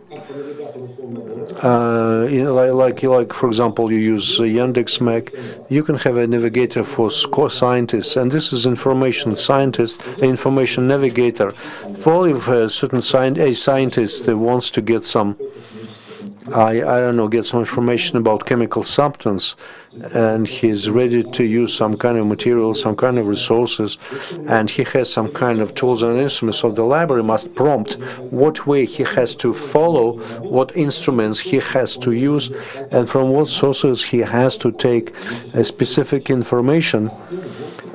like for example, you use Yandex Map, you can have a navigator for scientists, and this is information scientist, information navigator. For if a certain scientist wants to get some, I don't know, get some information about chemical substance, and he's ready to use some kind of material, some kind of resources, and he has some kind of tools and instruments, so the library must prompt what way he has to follow, what instruments he has to use, and from what sources he has to take a specific information,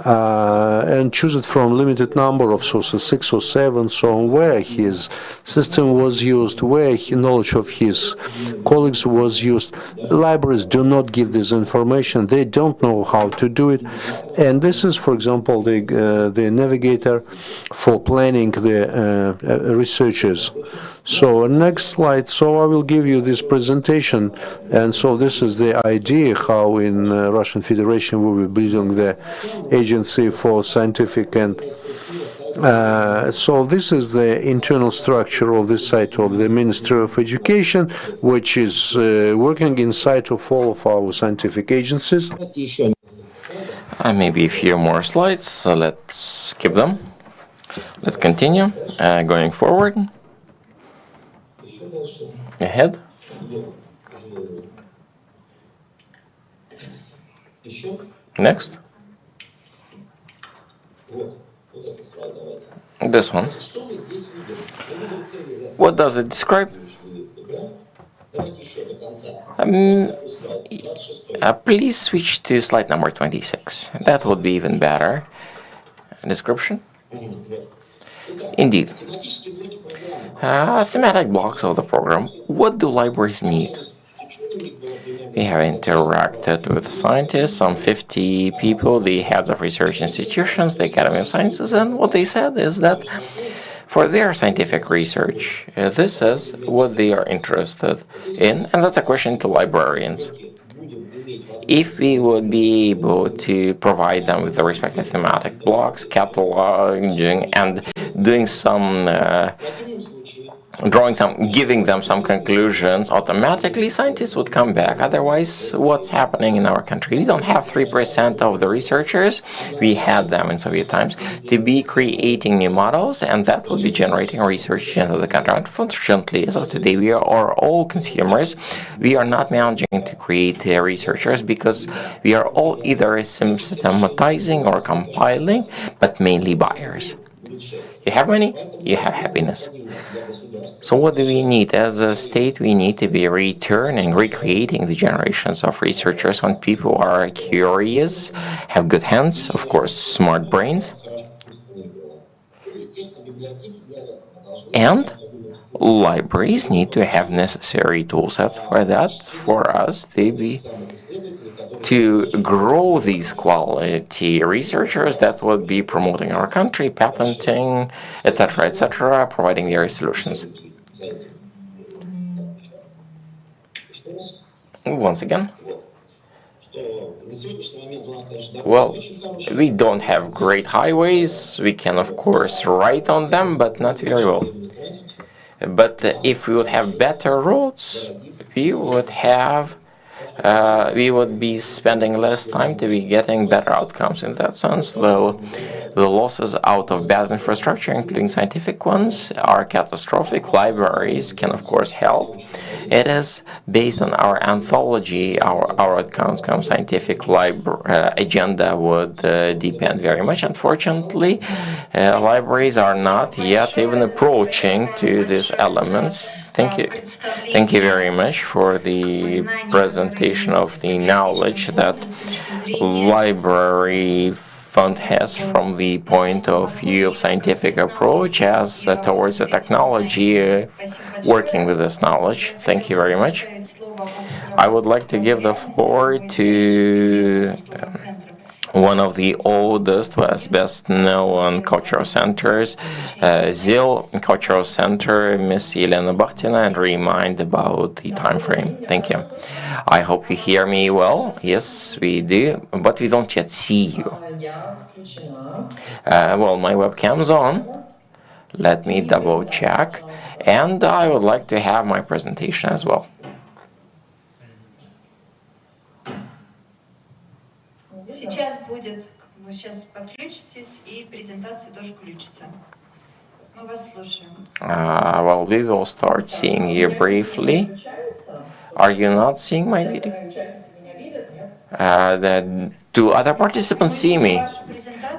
and choose it from limited number of sources, 6 or 7, so on, where his system was used, where knowledge of his colleagues was used. Libraries do not give this information. They don't know how to do it. And this is, for example, the navigator for planning the researchers. So next slide. So I will give you this presentation, and so this is the idea how in Russian Federation we will be building the agency for scientific and so this is the internal structure of the site of the Ministry of Education, which is working inside of all of our scientific agencies. Maybe a few more slides, so let's skip them. Let's continue going forward. Ahead. Next. This one. What does it describe? Please switch to slide number 26. That would be even better. Description? Indeed. Thematic blocks of the program. What do libraries need? We have interacted with scientists, some 50 people, the heads of research institutions, the Academy of Sciences, and what they said is that for their scientific research, this is what they are interested in, and that's a question to librarians. If we would be able to provide them with the respective thematic blocks, cataloging, and doing some giving them some conclusions, automatically scientists would come back. Otherwise, what's happening in our country? We don't have 3% of the researchers, we had them in Soviet times, to be creating new models, and that would be generating research into the country. Unfortunately, as of today, we are all consumers. We are not managing to create researchers because we are all either systematizing or compiling, but mainly buyers. You have money, you have happiness. So what do we need? As a state, we need to be recreating the generations of researchers when people are curious, have good hands, of course, smart brains, and libraries need to have necessary tool sets for that, for us to grow these quality researchers that would be promoting our country, patenting, etc., providing various solutions. Once again, well, we don't have great highways. We can, of course, write on them, but not very well. But if we would have better roads, we would be spending less time to be getting better outcomes. In that sense, the losses out of bad infrastructure, including scientific ones, are catastrophic. Libraries can, of course, help. It is based on our anthology, our outcomes scientific agenda would depend very much. Unfortunately, libraries are not yet even approaching to these elements. Thank you. Thank you very much for the presentation of the knowledge that library fund has from the point of view of scientific approach as towards the technology working with this knowledge. Thank you very much. I would like to give the floor to one of the oldest, best known cultural centers, ZIL Cultural Center, Miss Elena Bakhtina, and remind about the time frame. Thank you. I hope you hear me well. Yes, we do, but we don't yet see you. Well, my webcam's on. Let me double check. And I would like to have my presentation as well. Сейчас будет, вы сейчас подключитесь, и презентация тоже включится. Мы вас слушаем. Well, we will start seeing you briefly. Are you not seeing my video? Do other participants see me?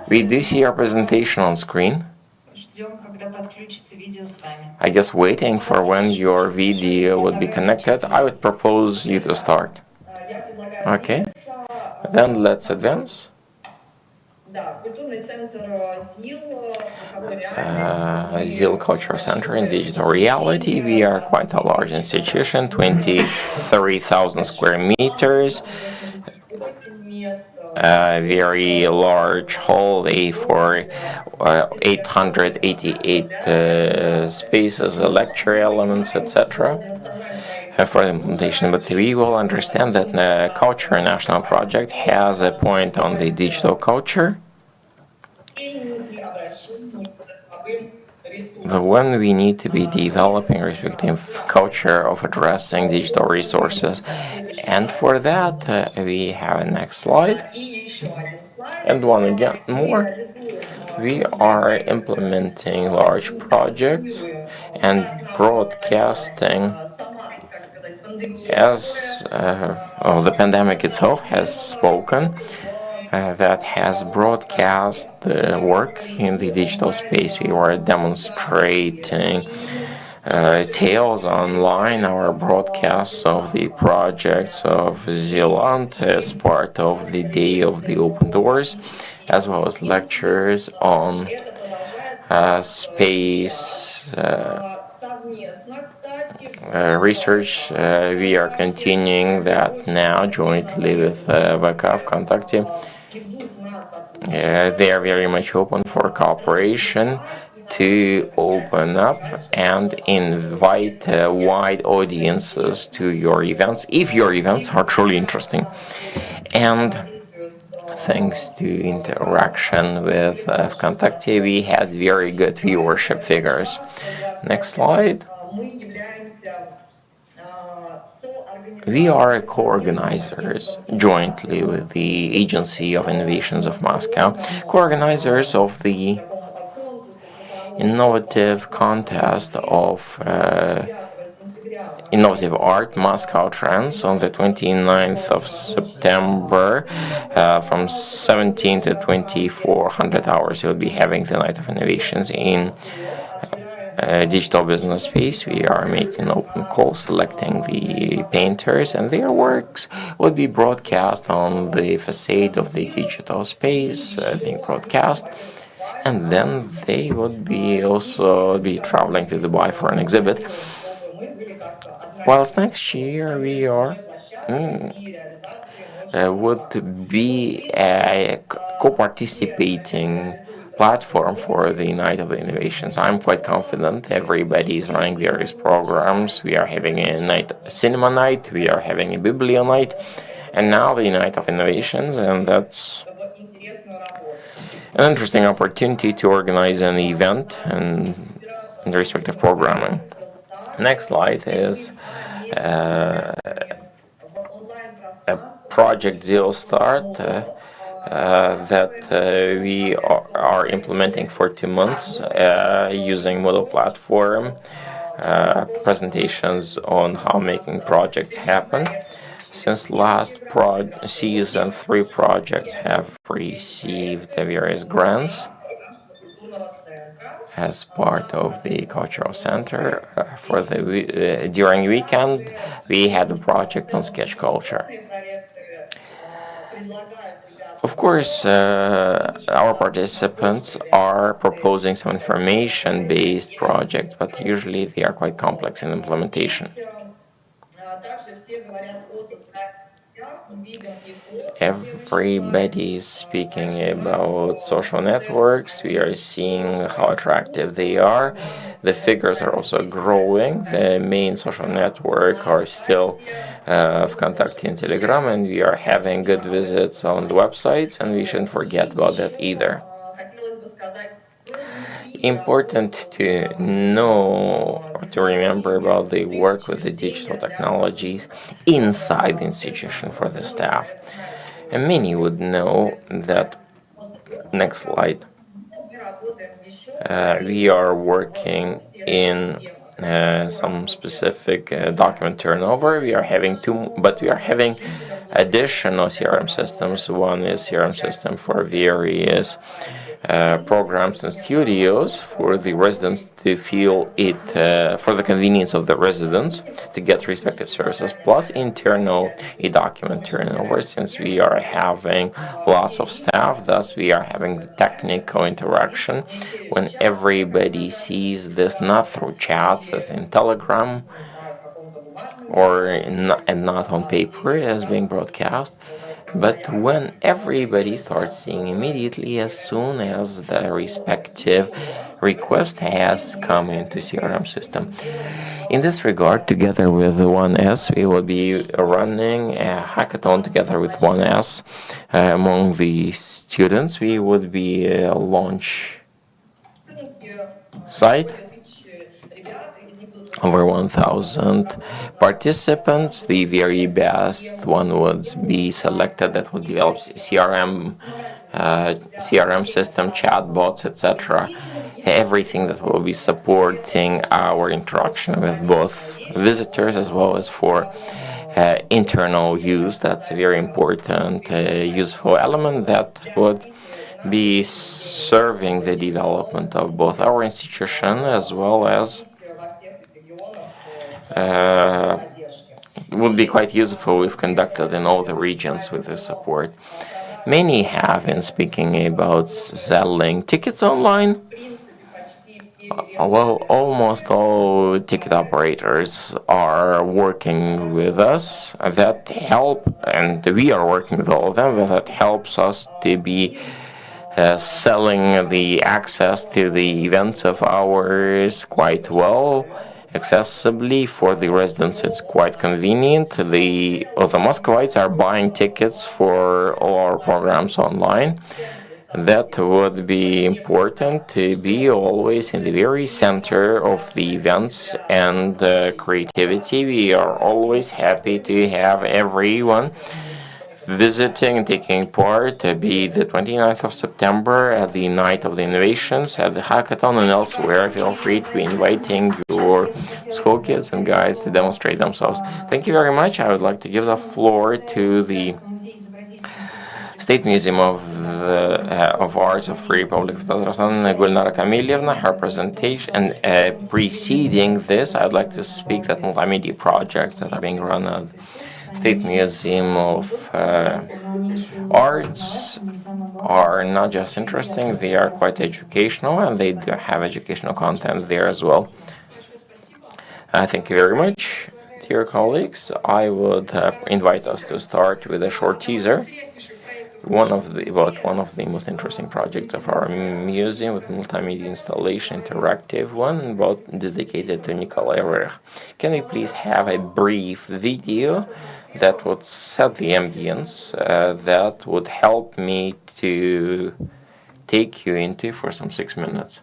We do see your presentation on screen. I guess waiting for when your video would be connected, I would propose you to start. Okay. Then let's advance. ZIL Cultural Center in Digital Reality. We are quite a large institution, 23,000 square meters. a very large hallway for 888 spaces, lecture elements, etc. For the implementation. But we will understand that the Culture National Project has a point on the digital culture. When we need to be developing respective culture of addressing digital resources. And for that, we have a next slide. And one again more. We are implementing large projects and broadcasting as the pandemic itself has spoken. That has broadcast the work in the digital space. We were demonstrating tales online, our broadcasts of the projects of Zealand as part of the Day of the Open Doors, as well as lectures on space research. We are continuing that now jointly with VK Vkontakte. They are very much open for cooperation to open up and invite wide audiences to your events, if your events are truly interesting. And thanks to interaction with Vkontakte, we had very good viewership figures. Next slide. We are co-organizers jointly with the Agency of Innovations of Moscow, co-organizers of the innovative contest of innovative art Moscow Trends on the 29th of September from 17 to 2400 hours. We'll be having the Night of Innovations in digital business space. We are making open call, selecting the painters, and their works will be broadcast on the facade of the digital space, being broadcast, and then they would be also be traveling to Dubai for an exhibit. Whilst next year we are would be a co-participating platform for the Night of the Innovations. I'm quite confident. Everybody is running various programs. We are having a cinema night, we are having a biblio night, and now the Night of Innovations, and that's an interesting opportunity to organize an event and the respective programming. Next slide is a project Zero Start that we are implementing for 2 months using Moodle platform, presentations on how making projects happen. Since last season, 3 projects have received various grants as part of the cultural center. For the during weekend, we had a project on sketch culture. Of course, our participants are proposing some information-based projects, but usually they are quite complex in implementation. Everybody is speaking about social networks. We are seeing how attractive they are. The figures are also growing. The main social network are still Vkontakte and Telegram, and we are having good visits on the websites, and we shouldn't forget about that either. Important to know or to remember about the work with the digital technologies inside the institution for the staff. And many would know that, next slide, we are working in some specific document turnover. We are having but we are having additional CRM systems. One is CRM system for various programs and studios for the residents to feel it, for the convenience of the residents to get respective services, plus internal e-document turnover, since we are having lots of staff, thus we are having the technical interaction when everybody sees this not through chats as in Telegram or and not on paper as being broadcast. But when everybody starts seeing immediately as soon as the respective request has come into CRM system. In this regard, together with 1S, we will be running a hackathon together with 1S among the students. We would be a launch site. Over 1,000 participants. The very best one would be selected that would develop CRM system, chatbots, etc. Everything that will be supporting our interaction with both visitors as well as for internal use. That's a very important, useful element that would be serving the development of both our institution as well as would be quite useful if conducted in all the regions with the support. Many have been speaking about selling tickets online. Well, almost all ticket operators are working with us. That help, and we are working with all of them, but that helps us to be selling the access to the events of ours quite well. Accessibly for the residents, it's quite convenient. The Moscovites are buying tickets for all our programs online. That would be important to be always in the very center of the events and creativity. We are always happy to have everyone visiting and taking part, be the 29th of September at the Night of the Innovations at the Hackathon and elsewhere. Feel free to be inviting your school kids and guides to demonstrate themselves. Thank you very much. I would like to give the floor to the State Museum of Arts of Free Republic of Tatarstan, Gulnara Kamilievna. Her presentation, and preceding this, I'd like to speak that multimedia projects that are being run at State Museum of Arts are not just interesting, they are quite educational, and they do have educational content there as well. Thank you very much, dear colleagues. I would invite us to start with a short teaser. One of the most interesting projects of our museum with multimedia installation, interactive one, dedicated to Nikolai Rerh. Can we please have a brief video that would set the ambience, that would help me to take you into for some 6 minutes?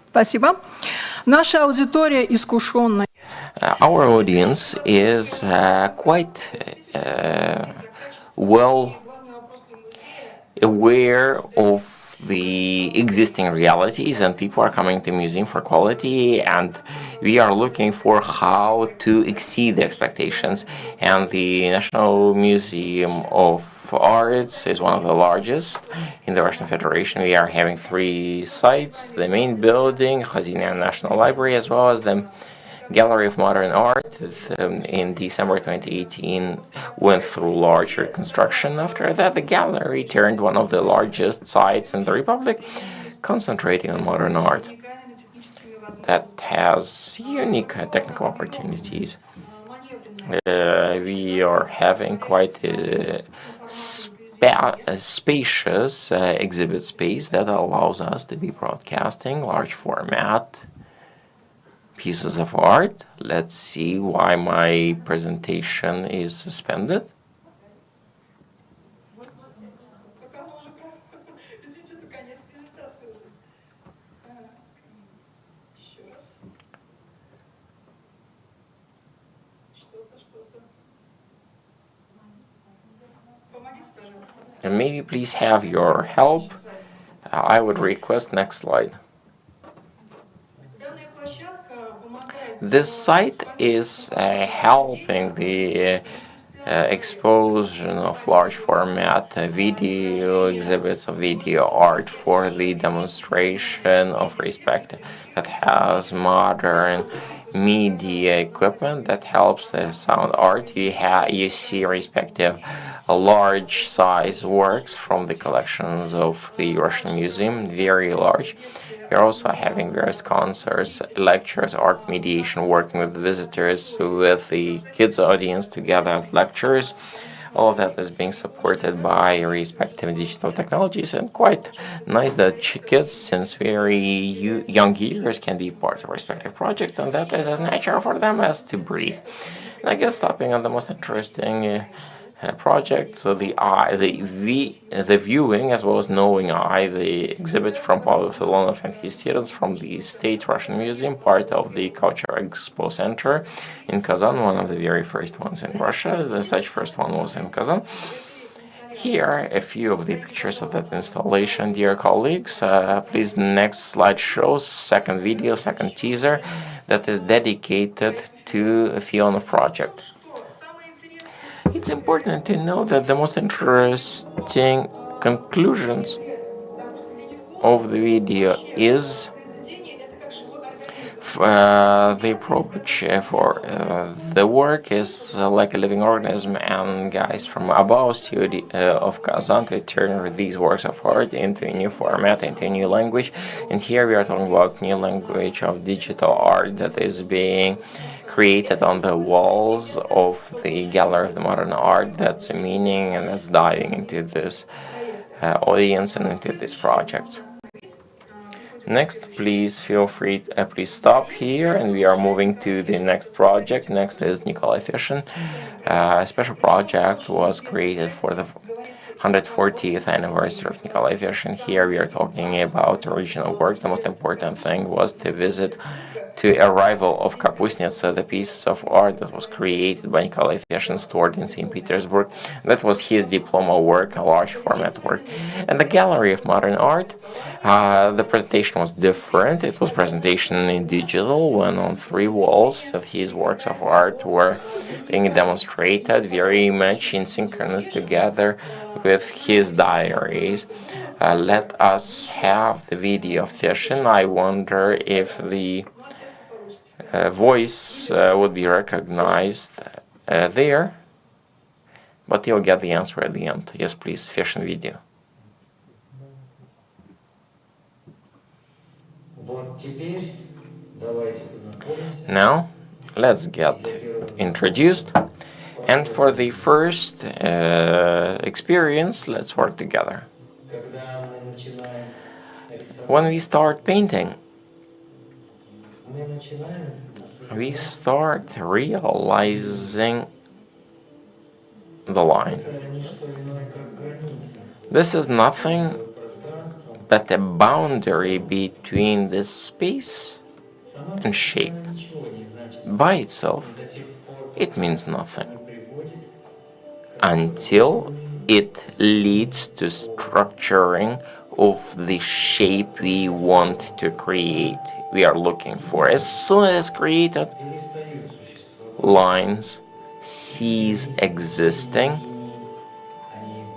Спасибо. Наша аудитория искушенная. Our audience is quite well aware of the existing realities, and people are coming to museum for quality, and we are looking for how to exceed the expectations. And the National Museum of Arts is one of the largest in the Russian Federation. We are having 3 sites: the main building, Khazinian National Library, as well as the Gallery of Modern Art. In December 2018 went through large reconstruction. After that, the gallery turned one of the largest sites in the Republic, concentrating on modern art that has unique technical opportunities. We are having quite a spacious exhibit space that allows us to be broadcasting large format pieces of art. Let's see why my presentation is suspended. And maybe please have your help. I would request next slide. This site is helping the exposition of large format video exhibits of video art for the demonstration of respect that has modern media equipment that helps the sound art. You see respective large size works from the collections of the Russian Museum, very large. We're also having various concerts, lectures, art mediation, working with visitors, with the kids' audience together at lectures. All of that is being supported by respective digital technologies, and quite nice that kids since very young years can be part of respective projects, and that is as natural for them as to breathe. And I guess stopping on the most interesting project, so the viewing as well as knowing eye, the exhibit from Pavel Filonov and his students from the State Russian Museum, part of the Culture Expo Center in Kazan, one of the very first ones in Russia. The such first one was in Kazan. Here, a few of the pictures of that installation, dear colleagues. Please, next slide shows second video, second teaser that is dedicated to a Filonov project. It's important to know that the most interesting conclusions of the video is the approach for the work is like a living organism, and guys from ABAO studio of Kazan to turn these works of art into a new format, into a new language. And here we are talking about new language of digital art that is being created on the walls of the Gallery of the Modern Art. That's a meaning, and that's diving into this audience and into this project. Next, please feel free, please stop here, and we are moving to the next project. Next is Nikolai Fishin. A special project was created for the 140th anniversary of Nikolai Fishin. Here we are talking about original works. The most important thing was to visit to Arrival of Kapustnica, the piece of art that was created by Nikolai Fishin, stored in St. Petersburg. That was his diploma work, a large format work. And the Gallery of Modern Art, the presentation was different. It was presentation in digital, when on 3 walls that his works of art were being demonstrated, very much in synchronous together with his diaries. Let us have the video of Fishin. I wonder if the voice would be recognized there, but you'll get the answer at the end. Yes, please, Fishin video. Now, let's get introduced. And for the first experience, let's work together. When we start painting, we start realizing the line. This is nothing but a boundary between the space and shape. By itself, it means nothing until it leads to structuring of the shape we want to create, we are looking for. As soon as created, lines cease existing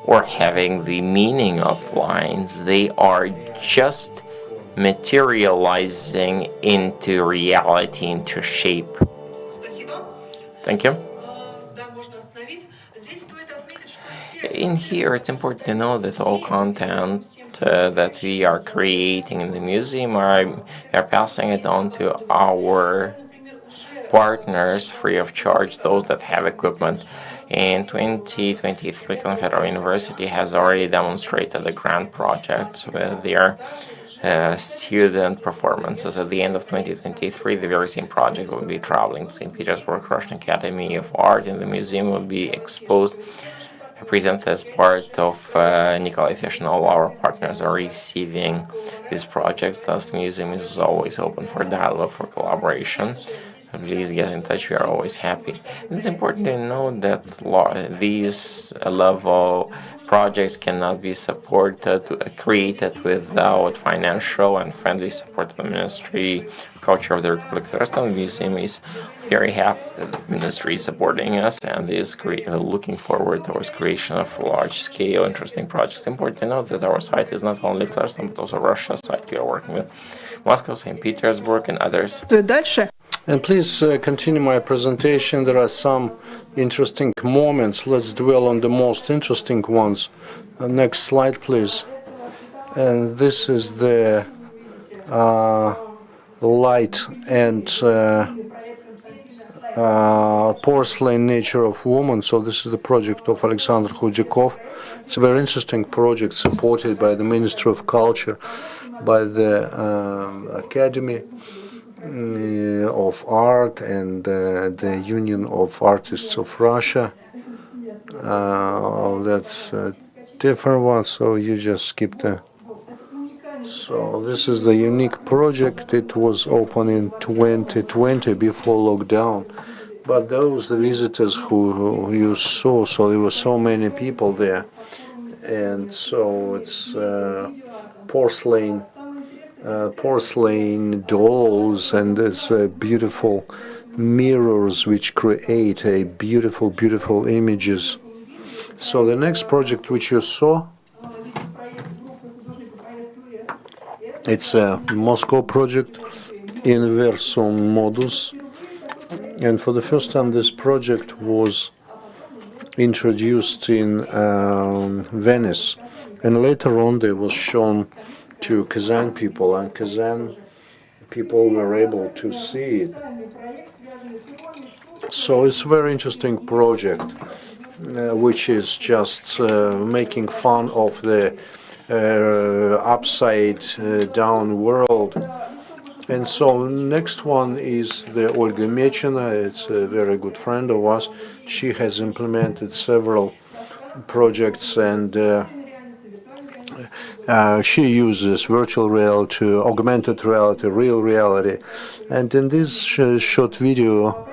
or having the meaning of lines. They are just materializing into reality, into shape. Thank you. In here, it's important to know that all content that we are creating in the museum are passing it on to our partners free of charge, those that have equipment. In 2023, Confederal University has already demonstrated the grant projects with their student performances. At the end of 2023, the very same project will be traveling to St. Petersburg Russian Academy of Art, and the museum will be exposed, presented as part of Nikolai Fishin. All our partners are receiving these projects, thus the museum is always open for dialogue, for collaboration. please get in touch. We are always happy. And it's important to know that these level projects cannot be created without financial and friendly support of the Ministry of Culture of the Republic of Tatarstan. The museum is very happy that the ministry is supporting us and is looking forward towards creation of large-scale, interesting projects. It's important to note that our site is not only Tatarstan, but also Russia site. We are working with Moscow, St. Petersburg, and others. And please continue my presentation. There are some interesting moments. Let's dwell on the most interesting ones. Next slide, please. And this is the light and porcelain nature of woman. So this is the project of Alexander Khudjakov. It's a very interesting project supported by the Ministry of Culture, by the Academy of Art and the Union of Artists of Russia. That's a different one, so you just skip the. So this is the unique project. It was open in 2020 before lockdown, but those the visitors who you saw, so there were so many people there, and so it's porcelain dolls, and there's beautiful mirrors which create a beautiful images. So the next project which you saw, it's a Moscow project, Inversum Modus, and for the first time this project was introduced in Venice, and later on they was shown to Kazan people, and Kazan people were able to see it. So it's a very interesting project, which is just making fun of the upside down world. And so next one is the Olga Mechina. It's a very good friend of us. She has implemented several projects, and she uses virtual reality, augmented reality, real reality. And in this short video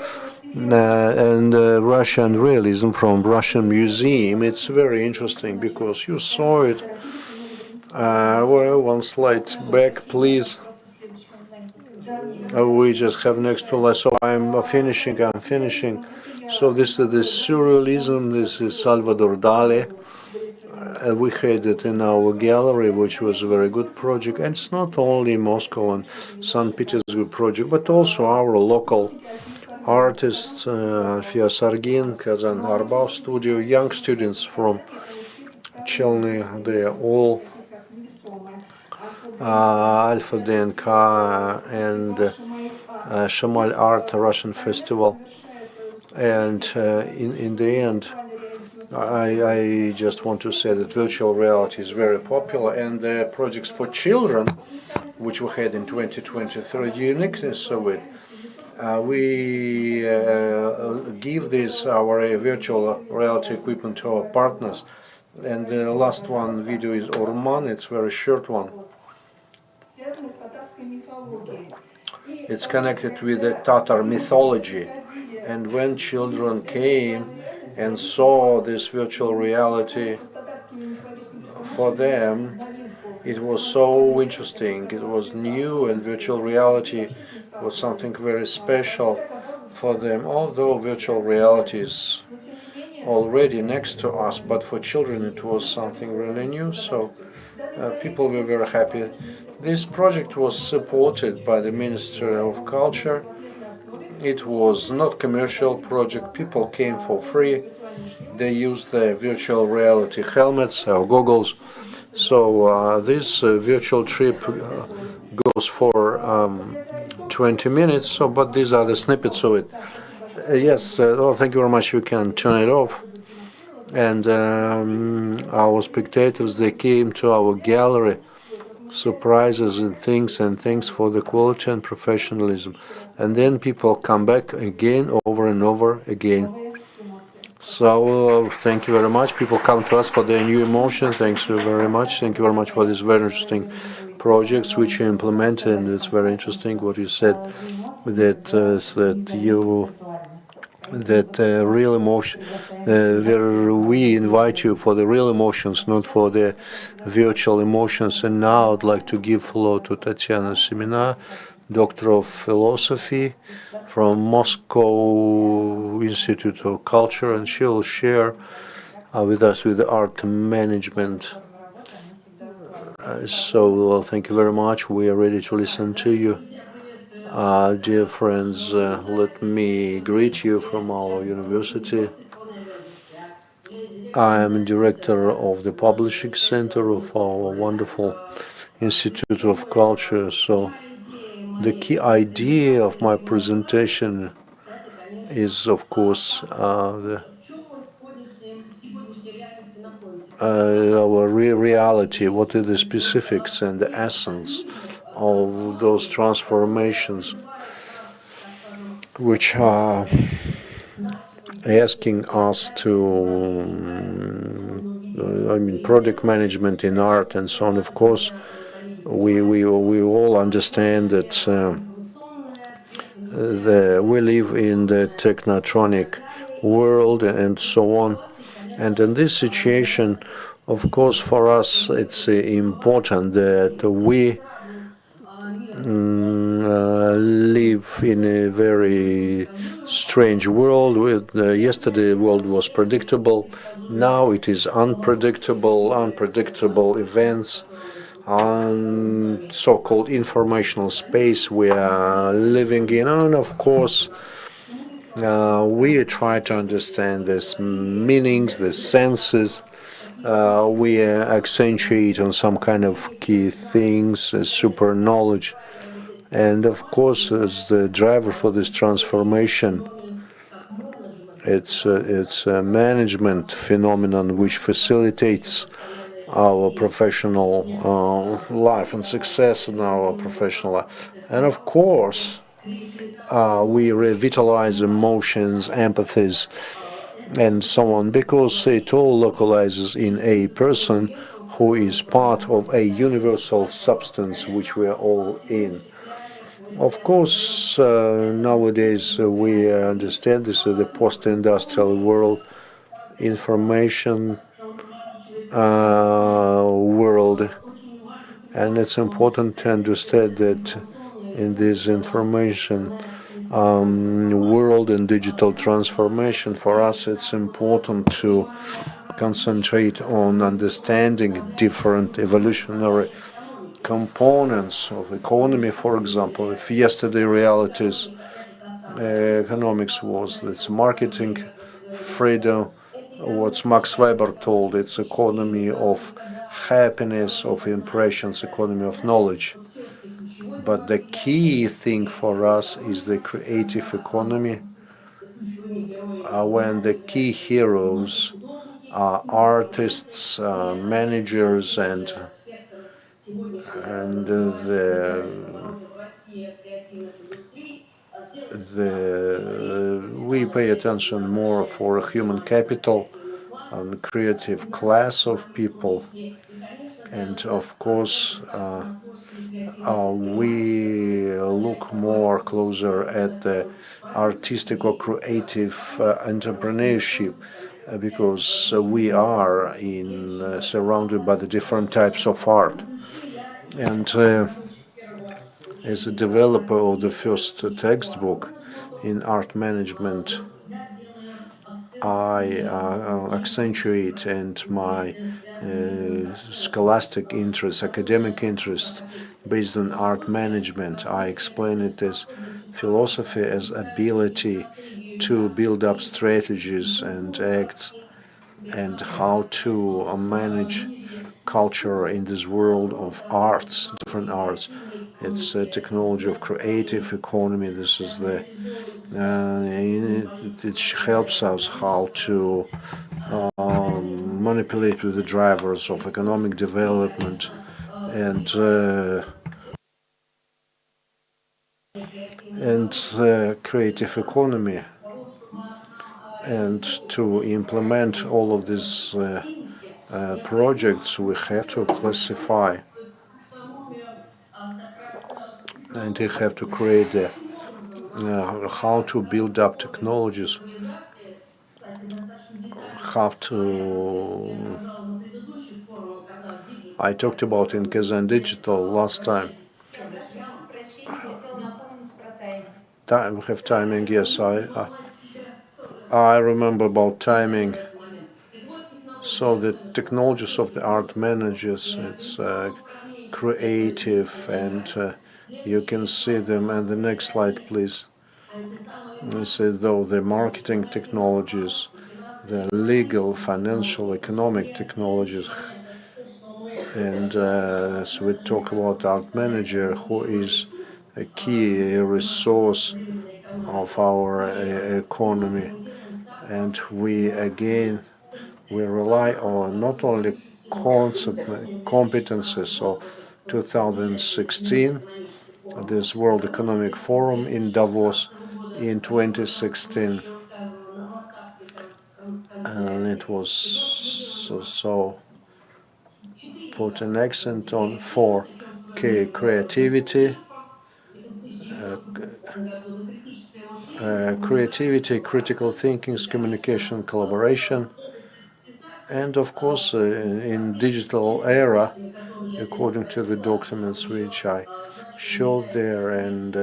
and Russian realism from Russian Museum, it's very interesting because you saw it. Well, one slide back, please. We just have next to us. So I'm finishing. So this is the surrealism. This is Salvador Dali. We had it in our gallery, which was a very good project. And it's not only Moscow and St. Petersburg project, but also our local artists, Alfia Sargin, Kazan Arbau Studio, young students from Chelny. They are all Alpha DNK and Shamal Art Russian Festival. And in the end, I just want to say that virtual reality is very popular, and the projects for children, which we had in 2023, the uniqueness of it, we give this our virtual reality equipment to our partners. And the last one video is Orman. It's a very short one. It's connected with the Tatar mythology, and when children came and saw this virtual reality, for them it was so interesting. It was new, and virtual reality was something very special for them, although virtual reality is already next to us, but for children it was something really new, so people were very happy. This project was supported by the Ministry of Culture. It was not commercial project. People came for free. They used the virtual reality helmets or goggles. So this virtual trip goes for 20 minutes. So, but these are the snippets of it. Yes. Oh, thank you very much. You can turn it off. And our spectators, they came to our gallery. Surprises and things for the quality and professionalism, and then people come back again, over and over again. So thank you very much. People come to us for their new emotion. Thanks you very much. Thank you very much for this very interesting projects which you implemented, and it's very interesting what you said that real emotion. We invite you for the real emotions, not for the virtual emotions. And now I'd like to give floor to Tatiana Semina, Doctor of Philosophy from Moscow Institute of Culture, and she'll share with us with the art management. So thank you very much. We are ready to listen to you. Dear friends, let me greet you from our university. I am director of the publishing center of our wonderful Institute of Culture. So the key idea of my presentation is, of course, our reality, what are the specifics and the essence of those transformations which are asking us to, product management in art and so on. Of course, we all understand that we live in the technotronic world and so on. And in this situation, of course, for us, it's important that we live in a very strange world. Yesterday, the world was predictable. Now it is unpredictable events, so-called informational space we are living in. And of course, we try to understand these meanings, the senses. We accentuate on some kind of key things, super knowledge. And of course, as the driver for this transformation, it's a management phenomenon which facilitates our professional life and success in our professional life. And of course, we revitalize emotions, empathies, and so on, because it all localizes in a person who is part of a universal substance which we are all in. Of course, nowadays we understand this is the post-industrial world, information world, and it's important to understand that in this information world and digital transformation, for us it's important to concentrate on understanding different evolutionary components of economy. For example, if yesterday realities economics was it's marketing freedom, what Max Weber told, it's economy of happiness, of impressions, economy of knowledge. But the key thing for us is the creative economy, when the key heroes are artists, managers, and we pay attention more for a human capital and creative class of people, and of course we look more closer at the artistic or creative entrepreneurship, because we are surrounded by the different types of art. And as a developer of the first textbook in art management, I accentuate and my scholastic interest, academic interest based on art management. I explain it as philosophy, as ability to build up strategies and acts, and how to manage culture in this world of arts, different arts. It's a technology of creative economy. This is it helps us how to manipulate with the drivers of economic development and creative economy. And to implement all of these projects, we have to classify and you have to create how to build up technologies, how to. I talked about in Kazan Digital last time. We have timing, yes. I remember about timing. So the technologies of the art managers, it's creative, and you can see them. And the next slide, please. This is though the marketing technologies, the legal, financial, economic technologies, and so we talk about art manager, who is a key resource of our economy, and we rely on not only competences. So 2016, this World Economic Forum in Davos in 2016, and it was so put an accent on 4K: creativity, critical thinking, communication, collaboration, and of course in digital era, according to the documents which I showed there, and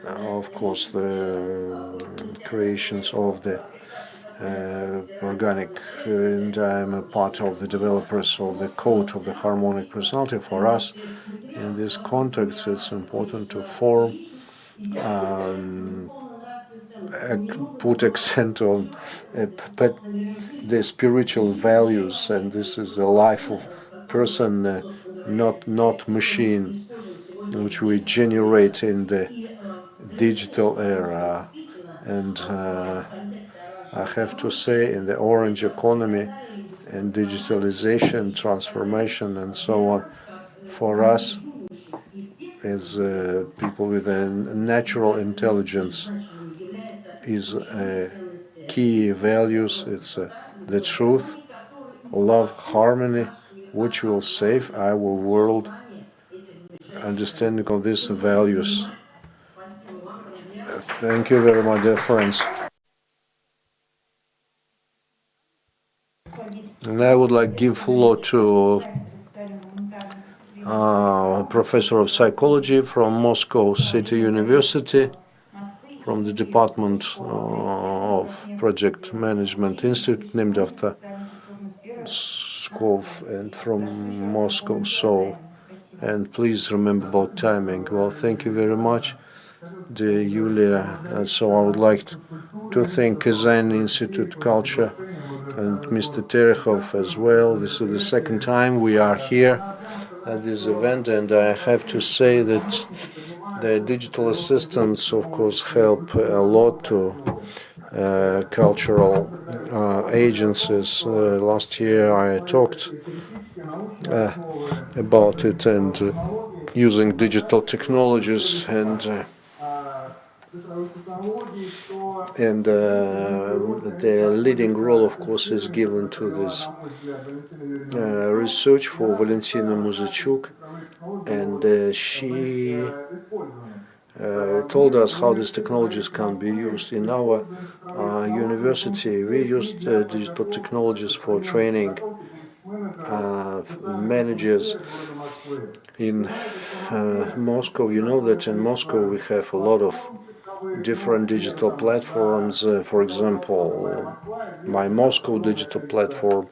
of course the creations of the organic, and I'm a part of the developers of the code of the harmonic personality. For us, in this context, it's important to form, put accent on the spiritual values, and this is the life of person, not machine, which we generate in the digital era. And I have to say, in the orange economy and digitalization, transformation, and so on, for us as people with a natural intelligence is key values. It's the truth, love, harmony, which will save our world. Understanding of these values. Thank you very much, dear friends. And I would like to give floor to professor of psychology from Moscow City University, from the Department of Project Management Institute, named after Pskov, and from Moscow. So, and please remember about timing. Well, thank you very much, dear Yulia. And so I would like to thank Kazan Institute Culture and Mr. Terehov as well. This is the second time we are here at this event, and I have to say that the digital assistants, of course, help a lot to cultural agencies. Last year I talked about it, and using digital technologies, and the leading role, of course, is given to this research for Valentina Muzachuk, and she told us how these technologies can be used. In our university, we used digital technologies for training managers in Moscow. You know that in Moscow we have a lot of different digital platforms, for example, My Moscow digital platform,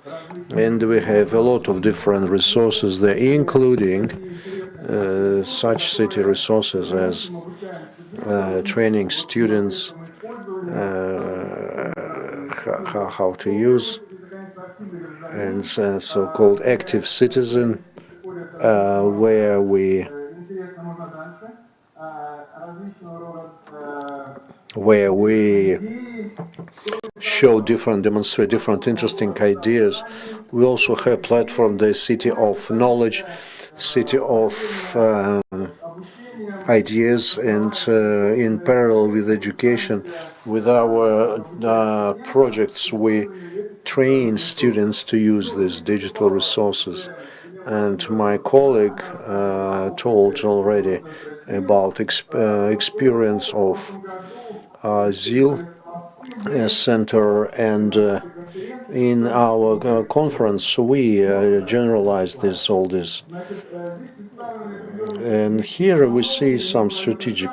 and we have a lot of different resources there, including such city resources as training students how to use, and so-called active citizen, where we show demonstrate different interesting ideas. We also have platform, the City of Knowledge, City of Ideas, and in parallel with education, with our projects, we train students to use these digital resources. and my colleague told already about experience of ZIL Center, and in our conference we generalized all this. And here we see some strategic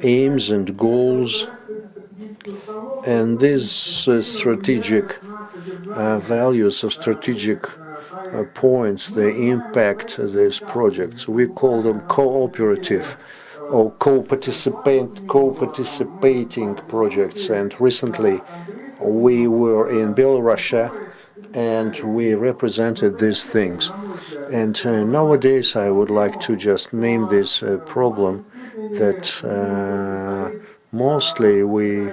aims and goals, and these strategic values or strategic points, they impact these projects. We call them cooperative or co-participating projects. And recently we were in Belarus and we represented these things. And nowadays I would like to just name this problem that mostly we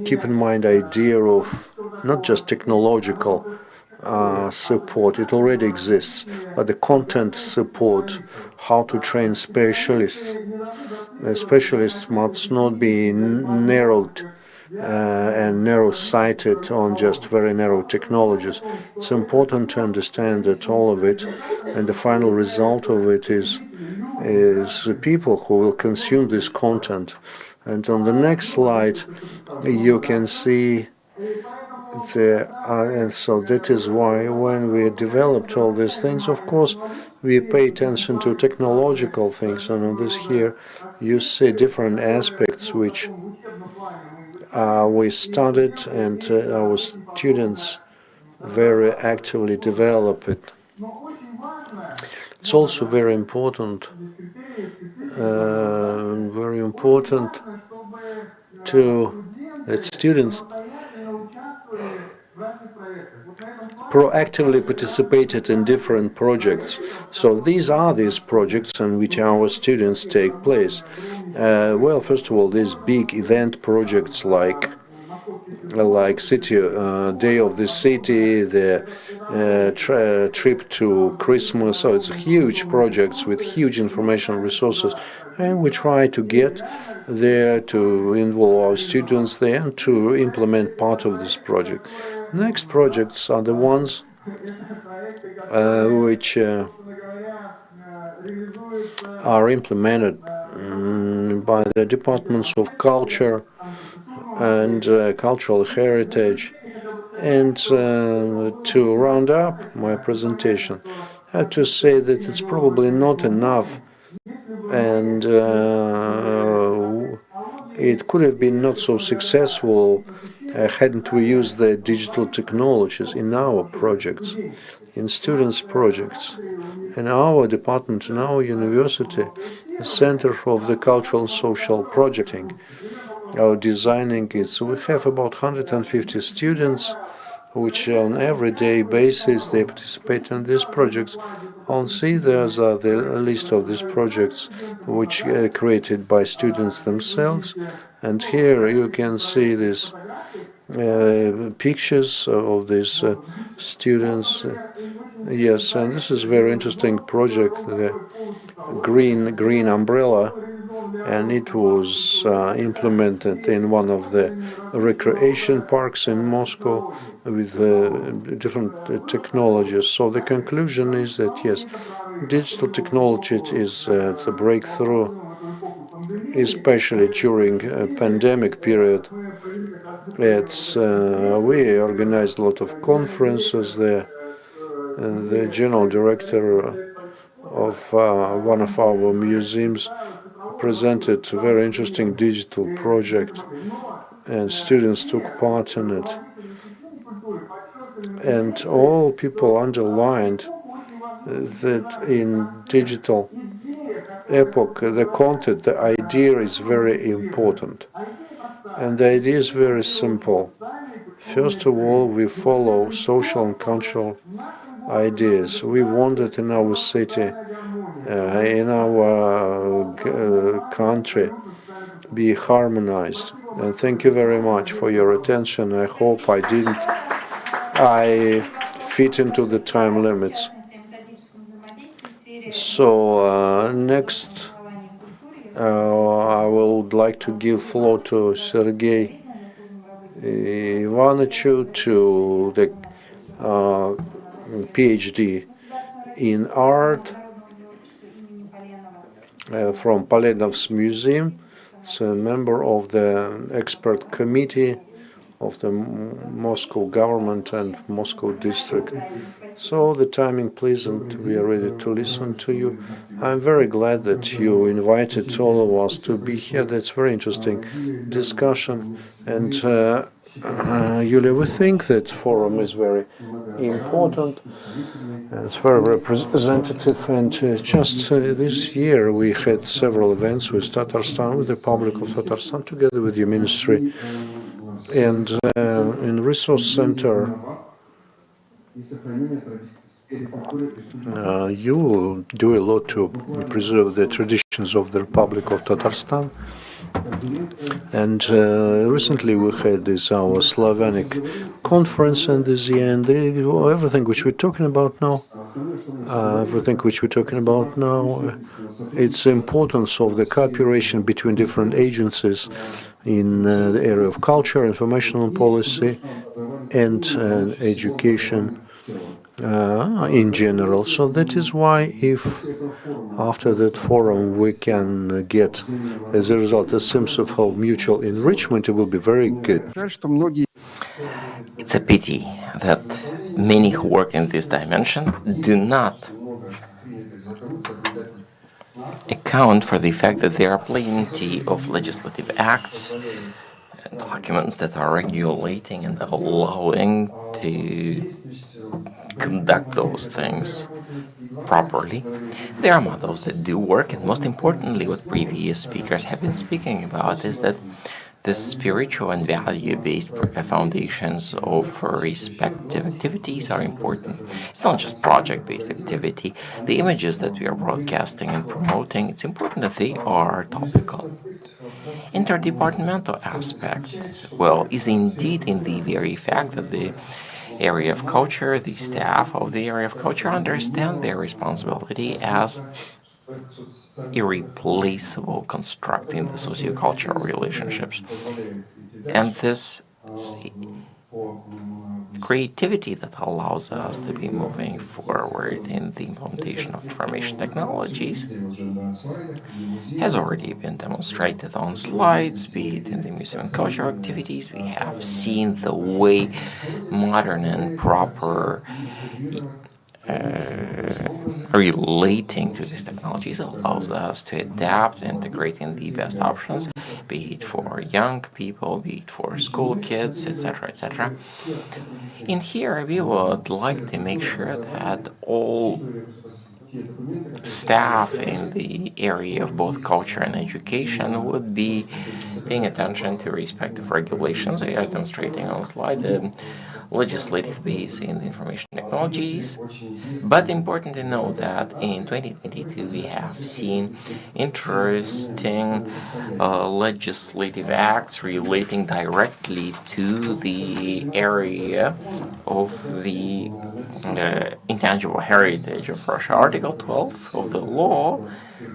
keep in mind the idea of not just technological support, it already exists, but the content support, how to train specialists. Specialists must not be narrowed and narrow-sighted on just very narrow technologies. It's important to understand that all of it, and the final result of it is the people who will consume this content. And on the next slide, you can see and so that is why when we developed all these things, of course, we pay attention to technological things. And on this here, you see different aspects which we studied, and our students very actively develop it. It's also very important that students proactively participated in different projects. So these are these projects in which our students take place. Well, first of all, these big event projects like City Day of the City, the trip to Christmas. So it's huge projects with huge information resources, and we try to get there to involve our students there and to implement part of this project. Next projects are the ones which are implemented by the departments of culture and cultural heritage. And to round up my presentation, I have to say that it's probably not enough, and it could have been not so successful hadn't we used the digital technologies in our projects, in students' projects. In our department, in our university, the Center of the Cultural Social Projecting, our designing it. So we have about 150 students, which on everyday basis they participate in these projects. On see there's the list of these projects which are created by students themselves, and here you can see these pictures of these students. Yes, and this is a very interesting project, the green umbrella, and it was implemented in one of the recreation parks in Moscow with different technologies. So the conclusion is that yes, digital technology is the breakthrough, especially during a pandemic period. It's we organized a lot of conferences there. The general director of one of our museums presented a very interesting digital project, and students took part in it. And all people underlined that in digital epoch, the content, the idea is very important. And the idea is very simple. First of all, we follow social and cultural ideas. We want that in our city, in our country, be harmonized. And thank you very much for your attention. I hope I fit into the time limits. So next, I would like to give floor to Sergei Ivanichu, to the PhD in art from Polenov's museum. It's a member of the expert committee of the Moscow government and Moscow district. So the timing pleasant, we are ready to listen to you. I'm very glad that you invited all of us to be here. That's very interesting discussion. And Yulia, we think that forum is very important. It's very representative. And just this year we had several events with Tatarstan, with the Republic of Tatarstan, together with your ministry. And in Resource Center, you do a lot to preserve the traditions of the Republic of Tatarstan. And recently we had this our Slavonic conference, and this and everything which we're talking about now. It's the importance of the cooperation between different agencies in the area of culture, informational policy, and education in general. So that is why, if after that forum we can get, as a result, a sense of how mutual enrichment, it will be very good. It's a pity that many who work in this dimension do not account for the fact that there are plenty of legislative acts and documents that are regulating and allowing to conduct those things properly. There are models that do work, and most importantly, what previous speakers have been speaking about is that the spiritual and value-based foundations of respective activities are important. It's not just project-based activity. The images that we are broadcasting and promoting, it's important that they are topical. Interdepartmental aspect, well, is indeed in the very fact that the area of culture, the staff of the area of culture understand their responsibility as irreplaceable construct in the sociocultural relationships. And this creativity that allows us to be moving forward in the implementation of information technologies has already been demonstrated on slides, be it in the museum and cultural activities. We have seen the way modern and proper relating to these technologies allows us to adapt, integrating the best options, be it for young people, be it for school kids, etc., etc. In here, we would like to make sure that all staff in the area of both culture and education would be paying attention to respective regulations. They are demonstrating on the slide the legislative base in the information technologies. But important to know that in 2022 we have seen interesting legislative acts relating directly to the area of the intangible heritage of Russia. Article 12 of the law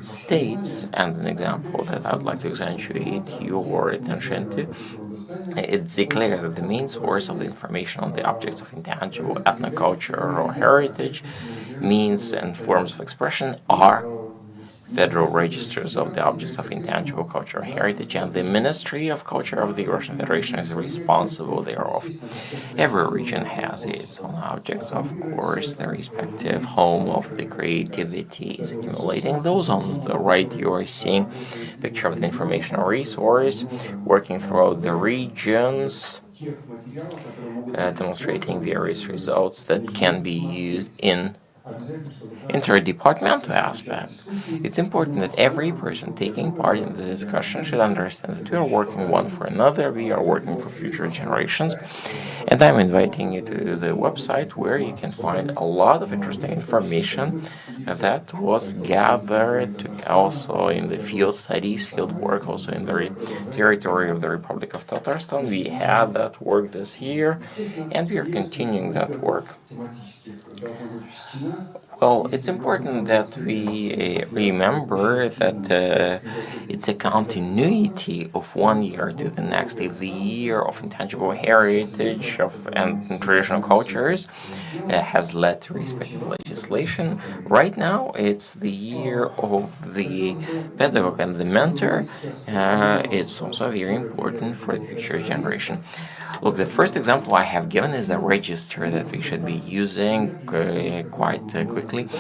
states, and an example that I would like to accentuate your attention to, it's declared that the main source of the information on the objects of intangible ethnoculture or heritage, means and forms of expression are federal registers of the objects of intangible cultural heritage, and the Ministry of Culture of the Russian Federation is responsible thereof. Every region has its own objects, of course, the respective home of the creativity is accumulating. Those on the right, you are seeing a picture of the informational resource working throughout the regions, demonstrating various results that can be used in interdepartmental aspect. It's important that every person taking part in the discussion should understand that we are working one for another, we are working for future generations, and I'm inviting you to the website where you can find a lot of interesting information that was gathered also in the field studies, field work, also in the territory of the Republic of Tatarstan. We had that work this year, and we are continuing that work. Well, it's important that we remember that it's a continuity of one year to the next. If the year of intangible heritage and traditional cultures has led to respective legislation, right now it's the year of the pedagogue and the mentor. It's also very important for the future generation. Look, the first example I have given is a register that we should be using quite quickly.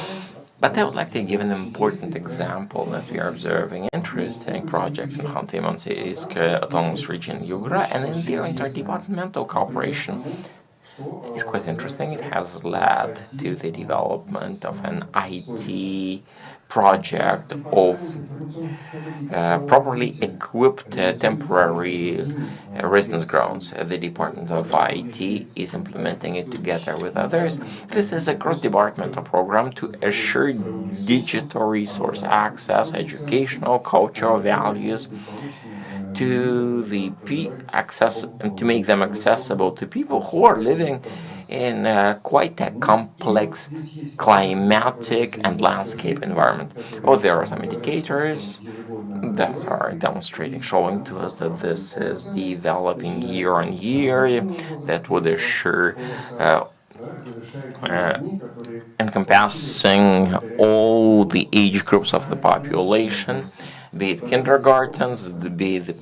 But I would like to give an important example that we are observing. Interesting project in Khanty-Mansiysk Autonomous Region Yugra, and in their interdepartmental cooperation is quite interesting. It has led to the development of an IT project of properly equipped temporary residence grounds. The Department of IT is implementing it together with others. This is a cross-departmental program to assure digital resource access, educational, cultural values to to make them accessible to people who are living in quite a complex climatic and landscape environment. Oh, there are some indicators that are demonstrating, showing to us that this is developing year on year, that would assure encompassing all the age groups of the population, be it kindergartens, be it the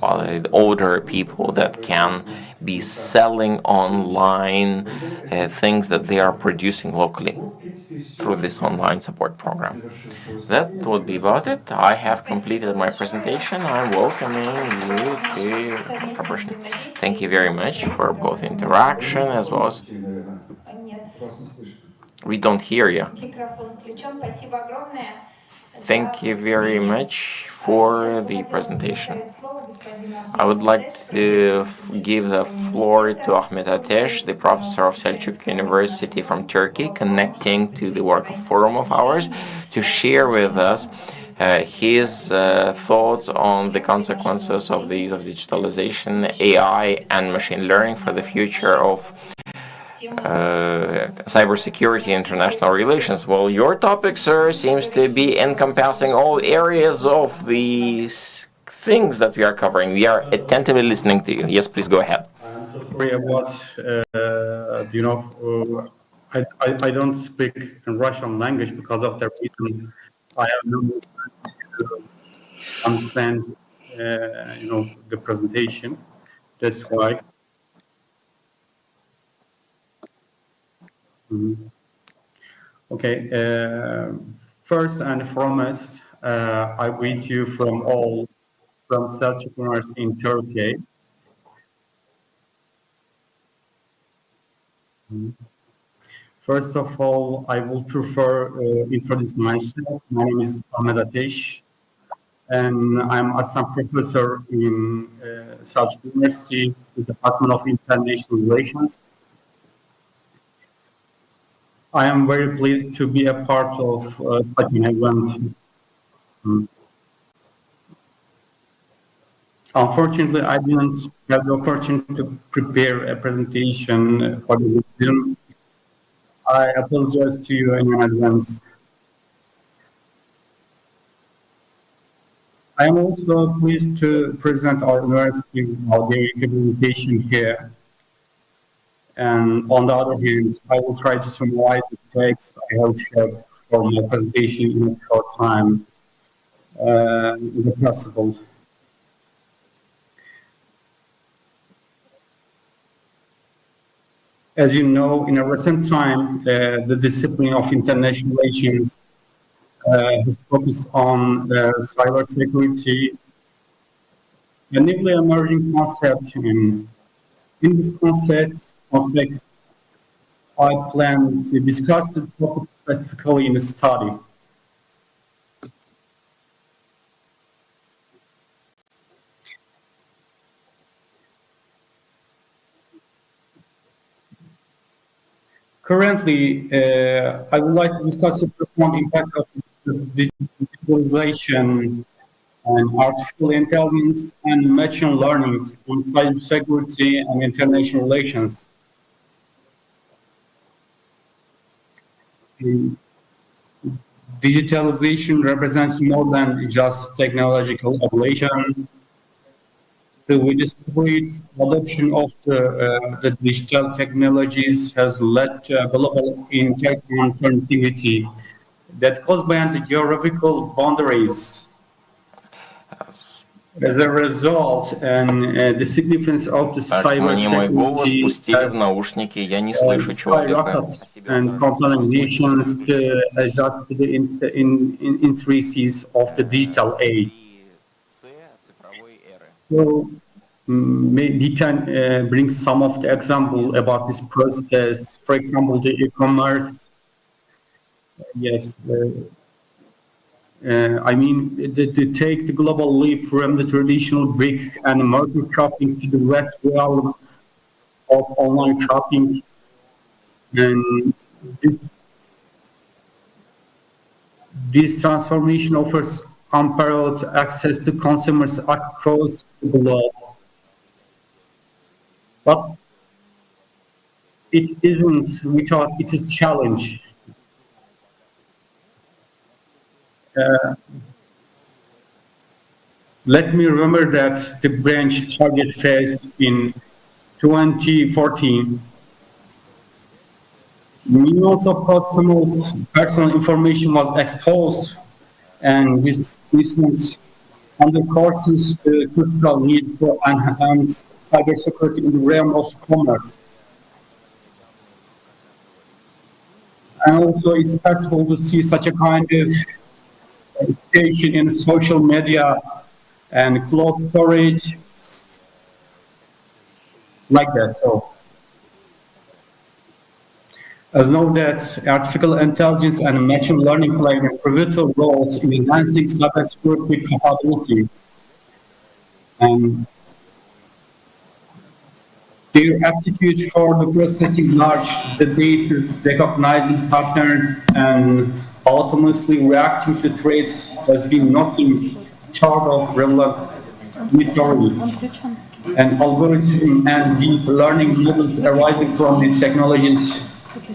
older people that can be selling online things that they are producing locally through this online support program. That would be about it. I have completed my presentation. I'm welcoming you to preparation. Thank you very much for both interaction as well as... We don't hear you. Thank you very much for the presentation. I would like to give the floor to Ahmet Ateş, the professor of Selçuk University from Turkey, connecting to the work of forum of ours, to share with us his thoughts on the consequences of the use of digitalization, AI, and machine learning for the future of cybersecurity and international relations. Well, your topic, sir, seems to be encompassing all areas of these things that we are covering. We are attentively listening to you. Yes, please go ahead. I'm so sorry about, I don't speak in Russian language because of the reason I have no to understand, the presentation. That's why. Okay. First and foremost, I greet you from Selçuk University in Turkey. First of all, I will prefer introduce myself. My name is Ahmet Ateş, and I'm assistant professor in Selçuk University, the Department of International Relations. I am very pleased to be a part of such an event. Unfortunately, I didn't have the opportunity to prepare a presentation for the museum. I apologize to you in advance. I am also pleased to present our university, our presentation here. And on the other hand, I will try to summarize the text I have shared for my presentation in a short time, if possible. As you know, in a recent time, the discipline of international relations has focused on cybersecurity, a newly emerging concept. In this context, I plan to discuss the topic specifically in the study. Currently, I would like to discuss the profound impact of digitalization and artificial intelligence and machine learning on cybersecurity and international relations. digitalization represents more than just technological evolution. The widespread adoption of the digital technologies has led to a global interconnectivity that goes beyond the geographical boundaries. As a result, and the significance of the Мне мой голос cybersecurity пустили в наушники, я не слышу человека. skyrocketed and contaminations to adjust to the increases of the digital age. So we can bring some of the example about this process. For example, the e-commerce. Yes. I mean, to take the global leap from the traditional brick and mortar shopping to the web realm of online shopping, and this transformation offers unparalleled access to consumers across the globe. But it isn't without its challenge. Let me remember that the branch target phase in 2014, millions of customers' personal information was exposed, and this instance underscores the critical need for enhanced cybersecurity in the realm of commerce. And also, it's possible to see such a kind of education in social media and cloud storage, like that. So, as know that artificial intelligence and machine learning play pivotal roles in enhancing cybersecurity capability, and their aptitude for the processing large databases, recognizing patterns, and autonomously reacting to threats has been nothing short of revolutionary. And algorithms and deep learning models arising from these technologies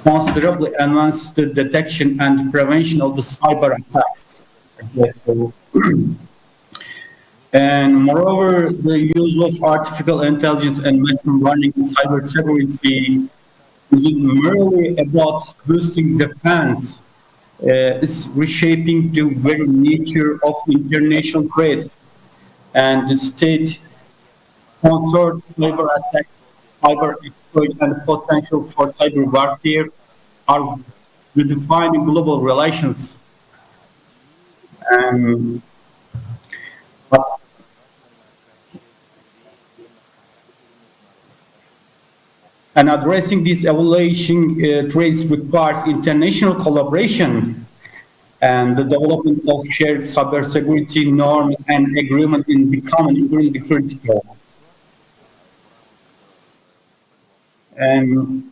considerably advance the detection and prevention of the cyber attacks. Yes, so and moreover, the use of artificial intelligence and machine learning in cybersecurity isn't merely about boosting defense. It's reshaping the very nature of international threats, and the state-sponsored cyber attacks, cyber exploit, and potential for cyber warfare are redefining global relations. And addressing these evaluation threats requires international collaboration and the development of shared cybersecurity norms and agreement in becoming increasingly critical. And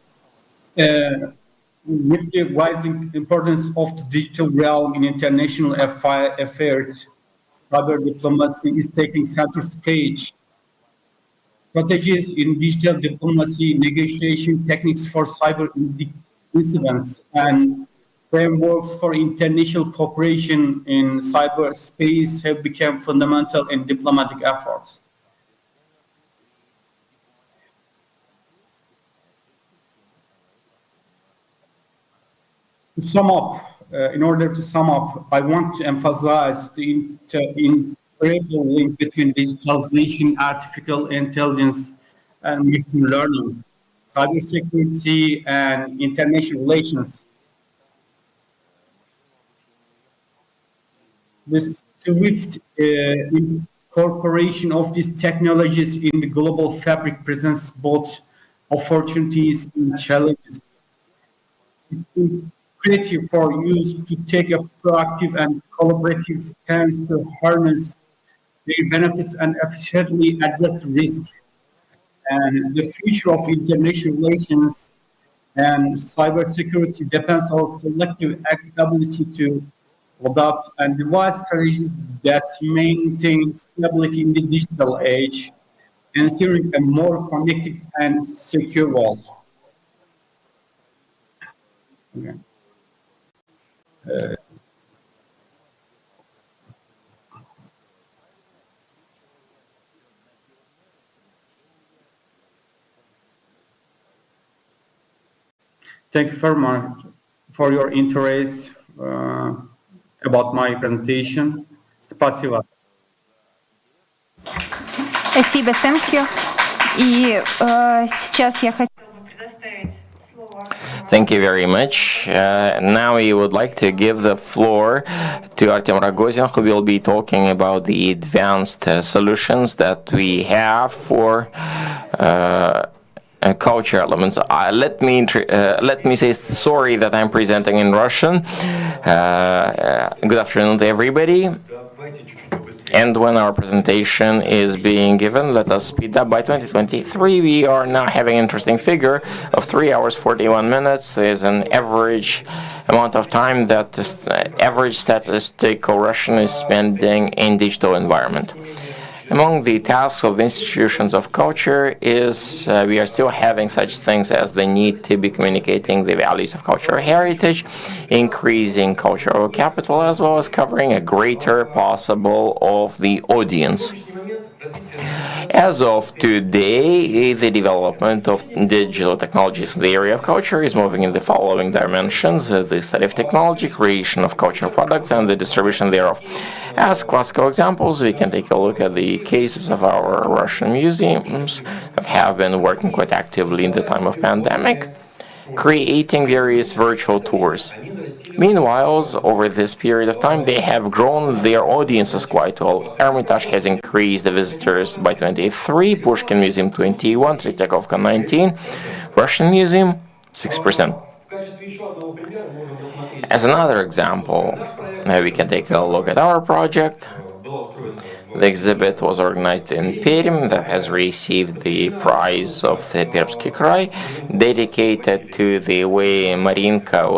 with the rising importance of the digital realm in international affairs, cyber diplomacy is taking center stage. Strategies in digital diplomacy, negotiation techniques for cyber incidents, and frameworks for international cooperation in cyberspace have become fundamental in diplomatic efforts. To sum up, in order to sum up, I want to emphasize the incredible link between digitalization, artificial intelligence, and machine learning, cybersecurity, and international relations. The swift incorporation of these technologies in the global fabric presents both opportunities and challenges. It's creative for use to take a proactive and collaborative stance to harness their benefits and efficiently address risks. And the future of international relations and cybersecurity depends on collective capability to adopt and devise strategies that maintain stability in the digital age, ensuring a more connected and secure world. Okay. Thank you very much for your interest about my presentation. Спасибо. Спасибо, thank you. И сейчас я хотела бы предоставить слово. Thank you very much. Now we would like to give the floor to Artem Rogozin, who will be talking about the advanced solutions that we have for culture elements. Let me say sorry that I'm presenting in Russian. Good afternoon to everybody. And when our presentation is being given, let us speed up. By 2023, we are now having an interesting figure of 3 hours 41 minutes. There's an average amount of time that the average statistical Russian is spending in digital environment. Among the tasks of the institutions of culture is we are still having such things as the need to be communicating the values of cultural heritage, increasing cultural capital, as well as covering a greater possible of the audience. As of today, the development of digital technologies in the area of culture is moving in the following dimensions: the study of technology, creation of cultural products, and the distribution thereof. As classical examples, we can take a look at the cases of our Russian museums that have been working quite actively in the time of pandemic, creating various virtual tours. Meanwhile, over this period of time, they have grown their audiences quite well. Hermitage has increased the visitors by 23, Pushkin Museum 21, Tretyakovka 19, Russian Museum 6%. As another example, we can take a look at our project. The exhibit was organized in Perm that has received the prize of the Permsky Krai, dedicated to the way Mariinsky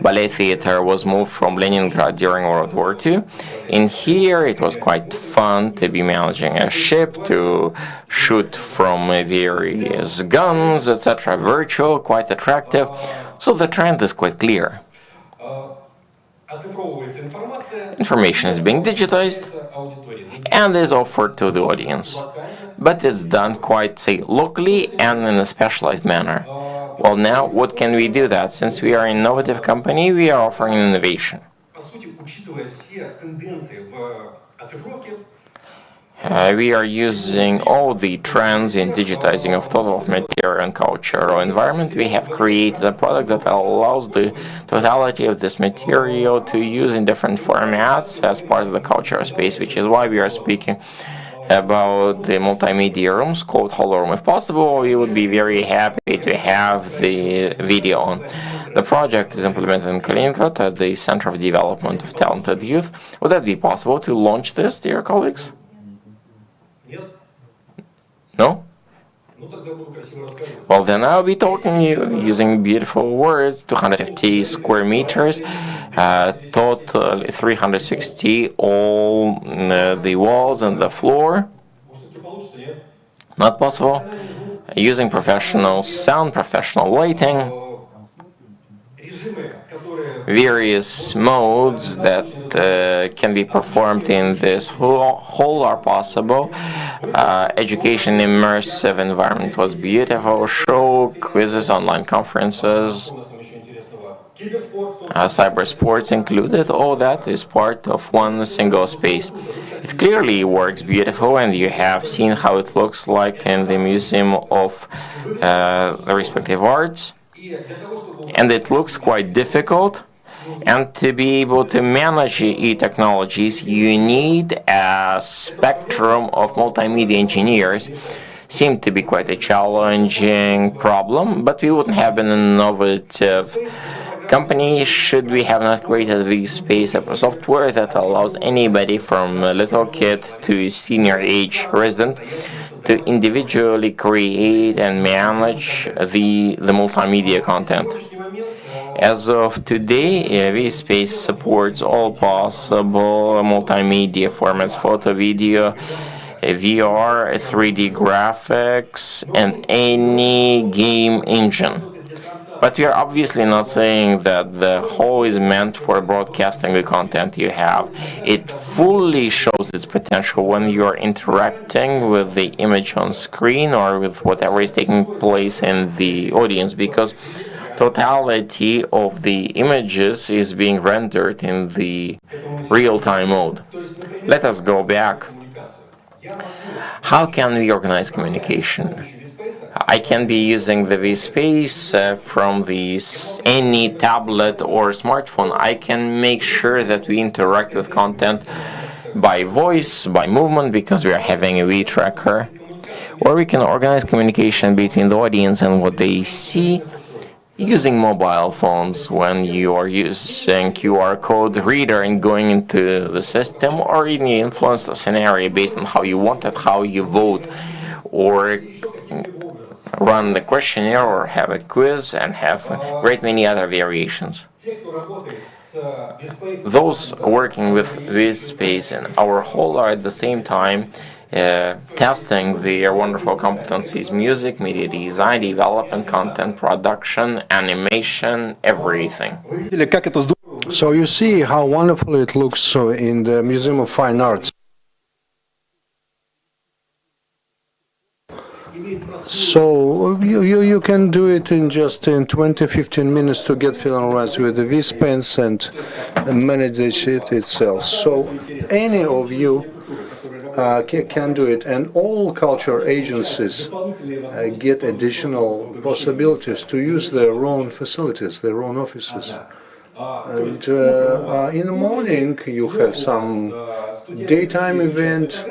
Ballet Theater was moved from Leningrad during World War II. In here, it was quite fun to be managing a ship, to shoot from various guns, etc. Virtual, quite attractive. So the trend is quite clear. Information is being digitized and is offered to the audience, but it's done quite, say, locally and in a specialized manner. Well, now, what can we do that? Since we are an innovative company, we are offering innovation. We are using all the trends in digitizing of total of material and cultural environment. We have created a product that allows the totality of this material to use in different formats as part of the cultural space, which is why we are speaking about the multimedia rooms called Holorum. If possible, we would be very happy to have the video on. The project is implemented in Kaliningrad at the Center of Development of Talented Youth. Would that be possible to launch this, dear colleagues? No? Well, then I'll be talking to you using beautiful words. 250 square meters, total 360 all the walls and the floor. Not possible. Using professional sound, professional lighting, various modes that can be performed in this hall are possible. Education immersive environment was beautiful. Show, quizzes, online conferences, cyber sports included. All that is part of one single space. It clearly works beautiful, and you have seen how it looks like in the Museum of the respective arts. And it looks quite difficult. And to be able to manage e-technologies, you need a spectrum of multimedia engineers. Seemed to be quite a challenging problem, but we wouldn't have been an innovative company should we have not created the space of software that allows anybody from a little kid to senior age resident to individually create and manage the multimedia content. As of today, vSpace supports all possible multimedia formats: photo, video, VR, 3D graphics, and any game engine. But we are obviously not saying that the whole is meant for broadcasting the content you have. It fully shows its potential when you are interacting with the image on screen or with whatever is taking place in the audience, because totality of the images is being rendered in the real-time mode. Let us go back. How can we organize communication? I can be using the vSpace from any tablet or smartphone. I can make sure that we interact with content by voice, by movement, because we are having a V-tracker. Or we can organize communication between the audience and what they see using mobile phones when you are using QR code reader and going into the system, or even you influence the scenario based on how you want it, how you vote, or run the questionnaire or have a quiz and have a great many other variations. Those working with vSpace and our whole are at the same time testing their wonderful competencies: music, media design, development, content production, animation, everything. So you see how wonderful it looks in the Museum of Fine Arts. So you can do it in just 20-15 minutes to get familiarized with the vSpace and manage it itself. So any of you can do it, and all culture agencies get additional possibilities to use their own facilities, their own offices. And in the morning you have some daytime event,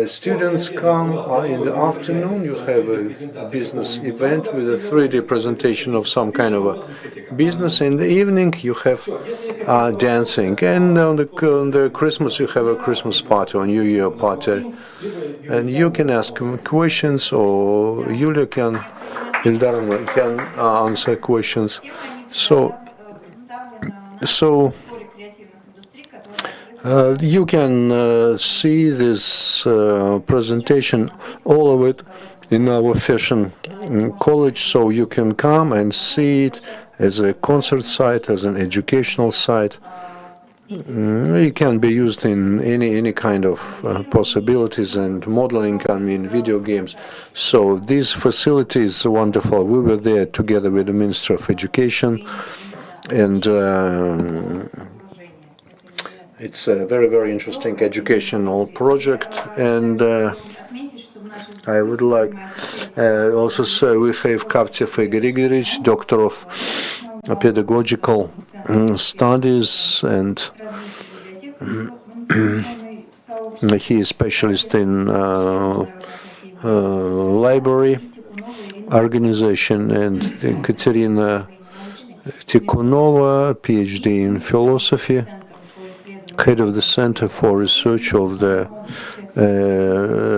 students come. In the afternoon you have a business event with a 3D presentation of some kind of a business. In the evening you have dancing, and on the Christmas you have a Christmas party or New Year party, and you can ask questions, or Yulia can answer questions. So you can see this presentation, all of it, in our fashion college, so you can come and see it as a concert site, as an educational site. It can be used in any kind of possibilities, and modeling can mean video games. So this facility is wonderful. We were there together with the Minister of Education, and it's a very, very interesting educational project. And I would like also say we have Kaptev Igor Igorevich, Doctor of Pedagogical Studies, and he is specialist in library organization, and Katerina Tikhonova, PhD in philosophy, head of the Center for Research of the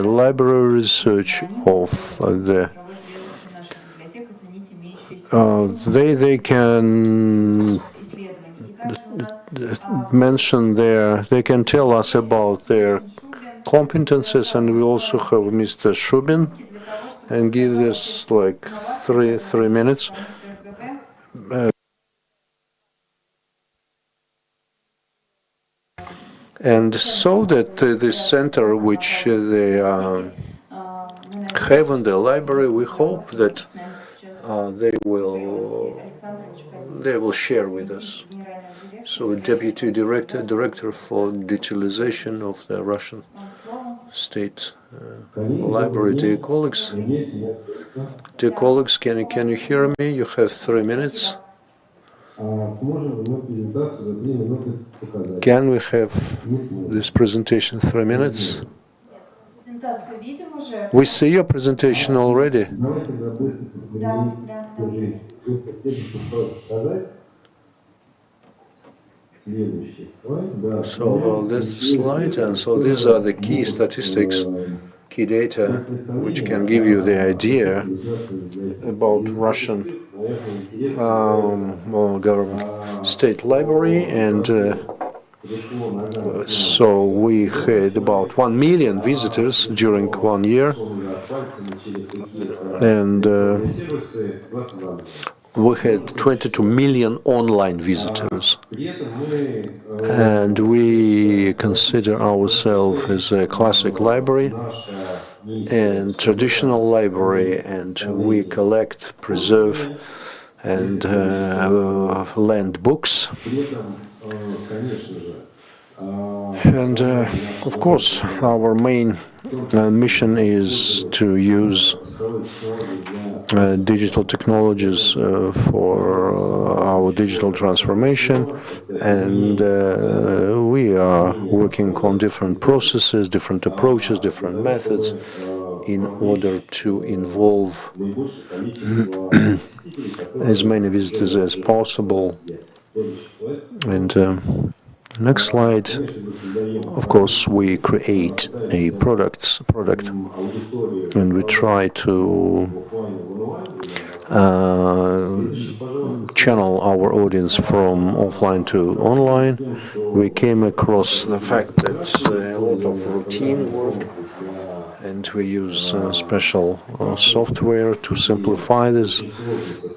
Library Research of the they can mention they can tell us about their competences. And we also have Mr. Shubin, and give this like three minutes. And so that this center which they have in the library, we hope that they will share with us. So Deputy Director for Digitalization of the Russian State Library. Dear colleagues, can you hear me? You have 3 minutes. Can we have this presentation 3 minutes? We see your presentation already. So this slide, and so these are the key statistics, key data, which can give you the idea about Russian government state library. And so we had about 1 million visitors during 1 year, and we had 22 million online visitors, and we consider ourselves as a classic library and traditional library, and we collect, preserve, and lend books. And of course, our main mission is to use digital technologies for our digital transformation, and we are working on different processes, different approaches, different methods in order to involve as many visitors as possible. And next slide. Of course, we create a product, and we try to channel our audience from offline to online. We came across the fact that a lot of routine work, and we use special software to simplify this,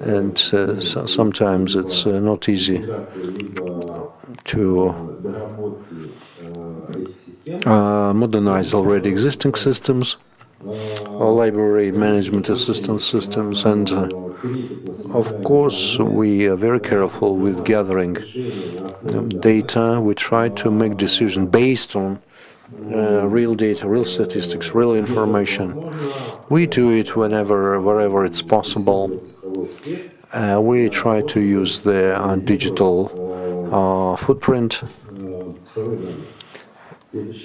and sometimes it's not easy to modernize already existing systems, library management assistance systems, and of course we are very careful with gathering data. We try to make decisions based on real data, real statistics, real information. We do it wherever it's possible. We try to use the digital footprint,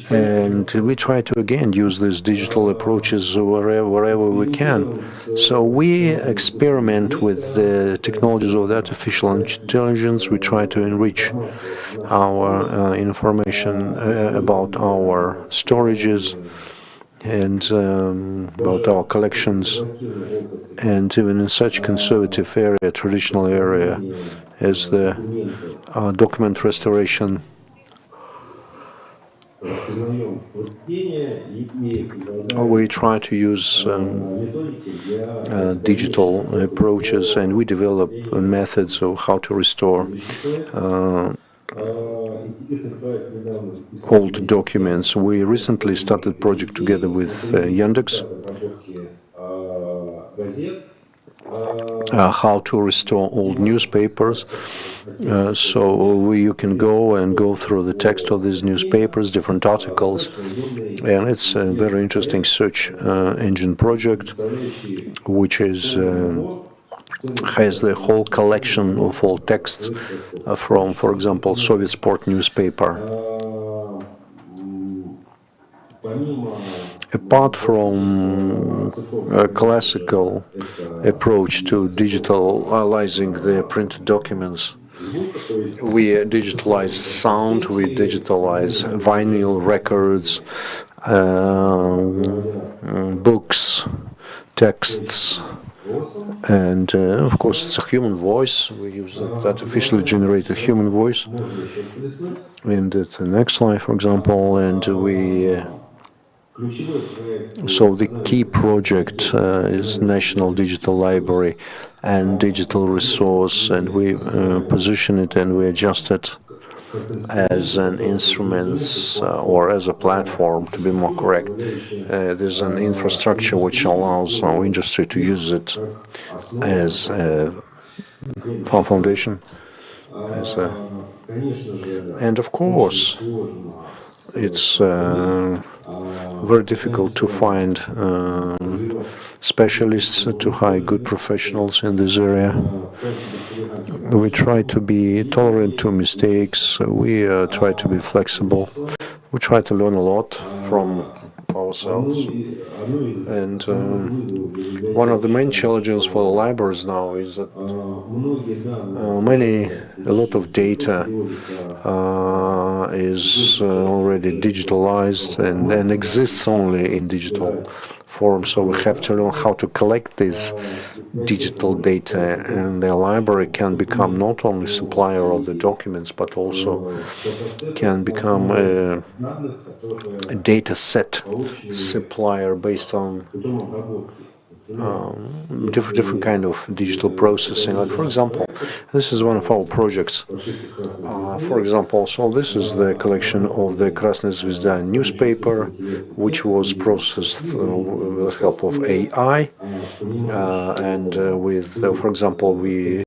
and we try to again use these digital approaches wherever we can. So we experiment with the technologies of the artificial intelligence. We try to enrich our information about our storages and about our collections, and even in such conservative area, traditional area as the document restoration. We try to use digital approaches, and we develop methods of how to restore old documents. We recently started a project together with Yandex, how to restore old newspapers. So you can go through the text of these newspapers, different articles, and it's a very interesting search engine project, which is has the whole collection of all texts from, for example, Soviet Sport newspaper. Apart from a classical approach to digitalizing the printed documents, we digitalize sound, we digitalize vinyl records, books, texts, and of course it's a human voice. We use artificially generated human voice. And the next slide, for example, and we so the key project is National Digital Library and Digital Resource, and we position it and we adjust it as an instrument or as a platform, to be more correct. There's an infrastructure which allows our industry to use it as a foundation. And of course, it's very difficult to find specialists, to hire good professionals in this area. We try to be tolerant to mistakes. We try to be flexible. We try to learn a lot from ourselves. And one of the main challenges for the libraries now is that a lot of data is already digitalized and exists only in digital form. So we have to learn how to collect this digital data, and the library can become not only supplier of the documents, but also can become a data set supplier based on different kind of digital processing. Like, for example, this is one of our projects. For example, so this is the collection of the Krasnaya Zvezda newspaper, which was processed with the help of AI. For example, we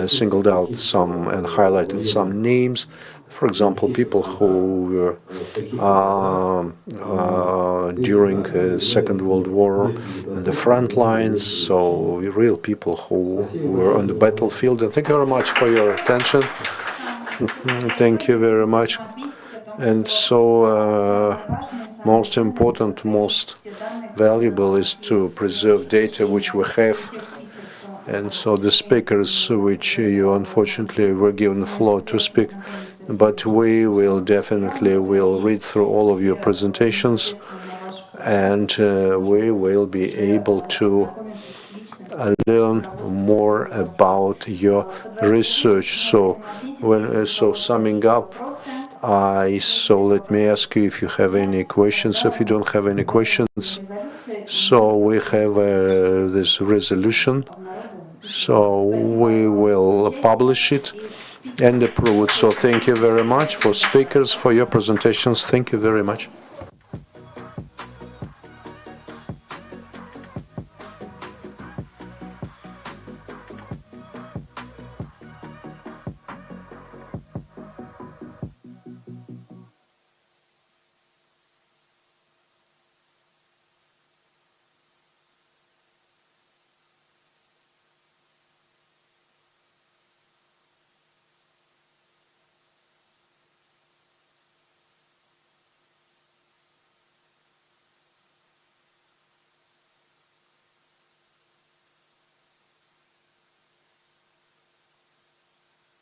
singled out some and highlighted some names. For example, people who were during the Second World War in the front lines, so real people who were on the battlefield. And thank you very much for your attention. Thank you very much. And so, most important, most valuable is to preserve data which we have. And so the speakers, which you unfortunately were given the floor to speak, but we will definitely read through all of your presentations, and we will be able to learn more about your research. So, summing up, so let me ask you if you have any questions. If you don't have any questions, so we have this resolution. So we will publish it and approve it. So thank you very much for speakers, for your presentations. Thank you very much.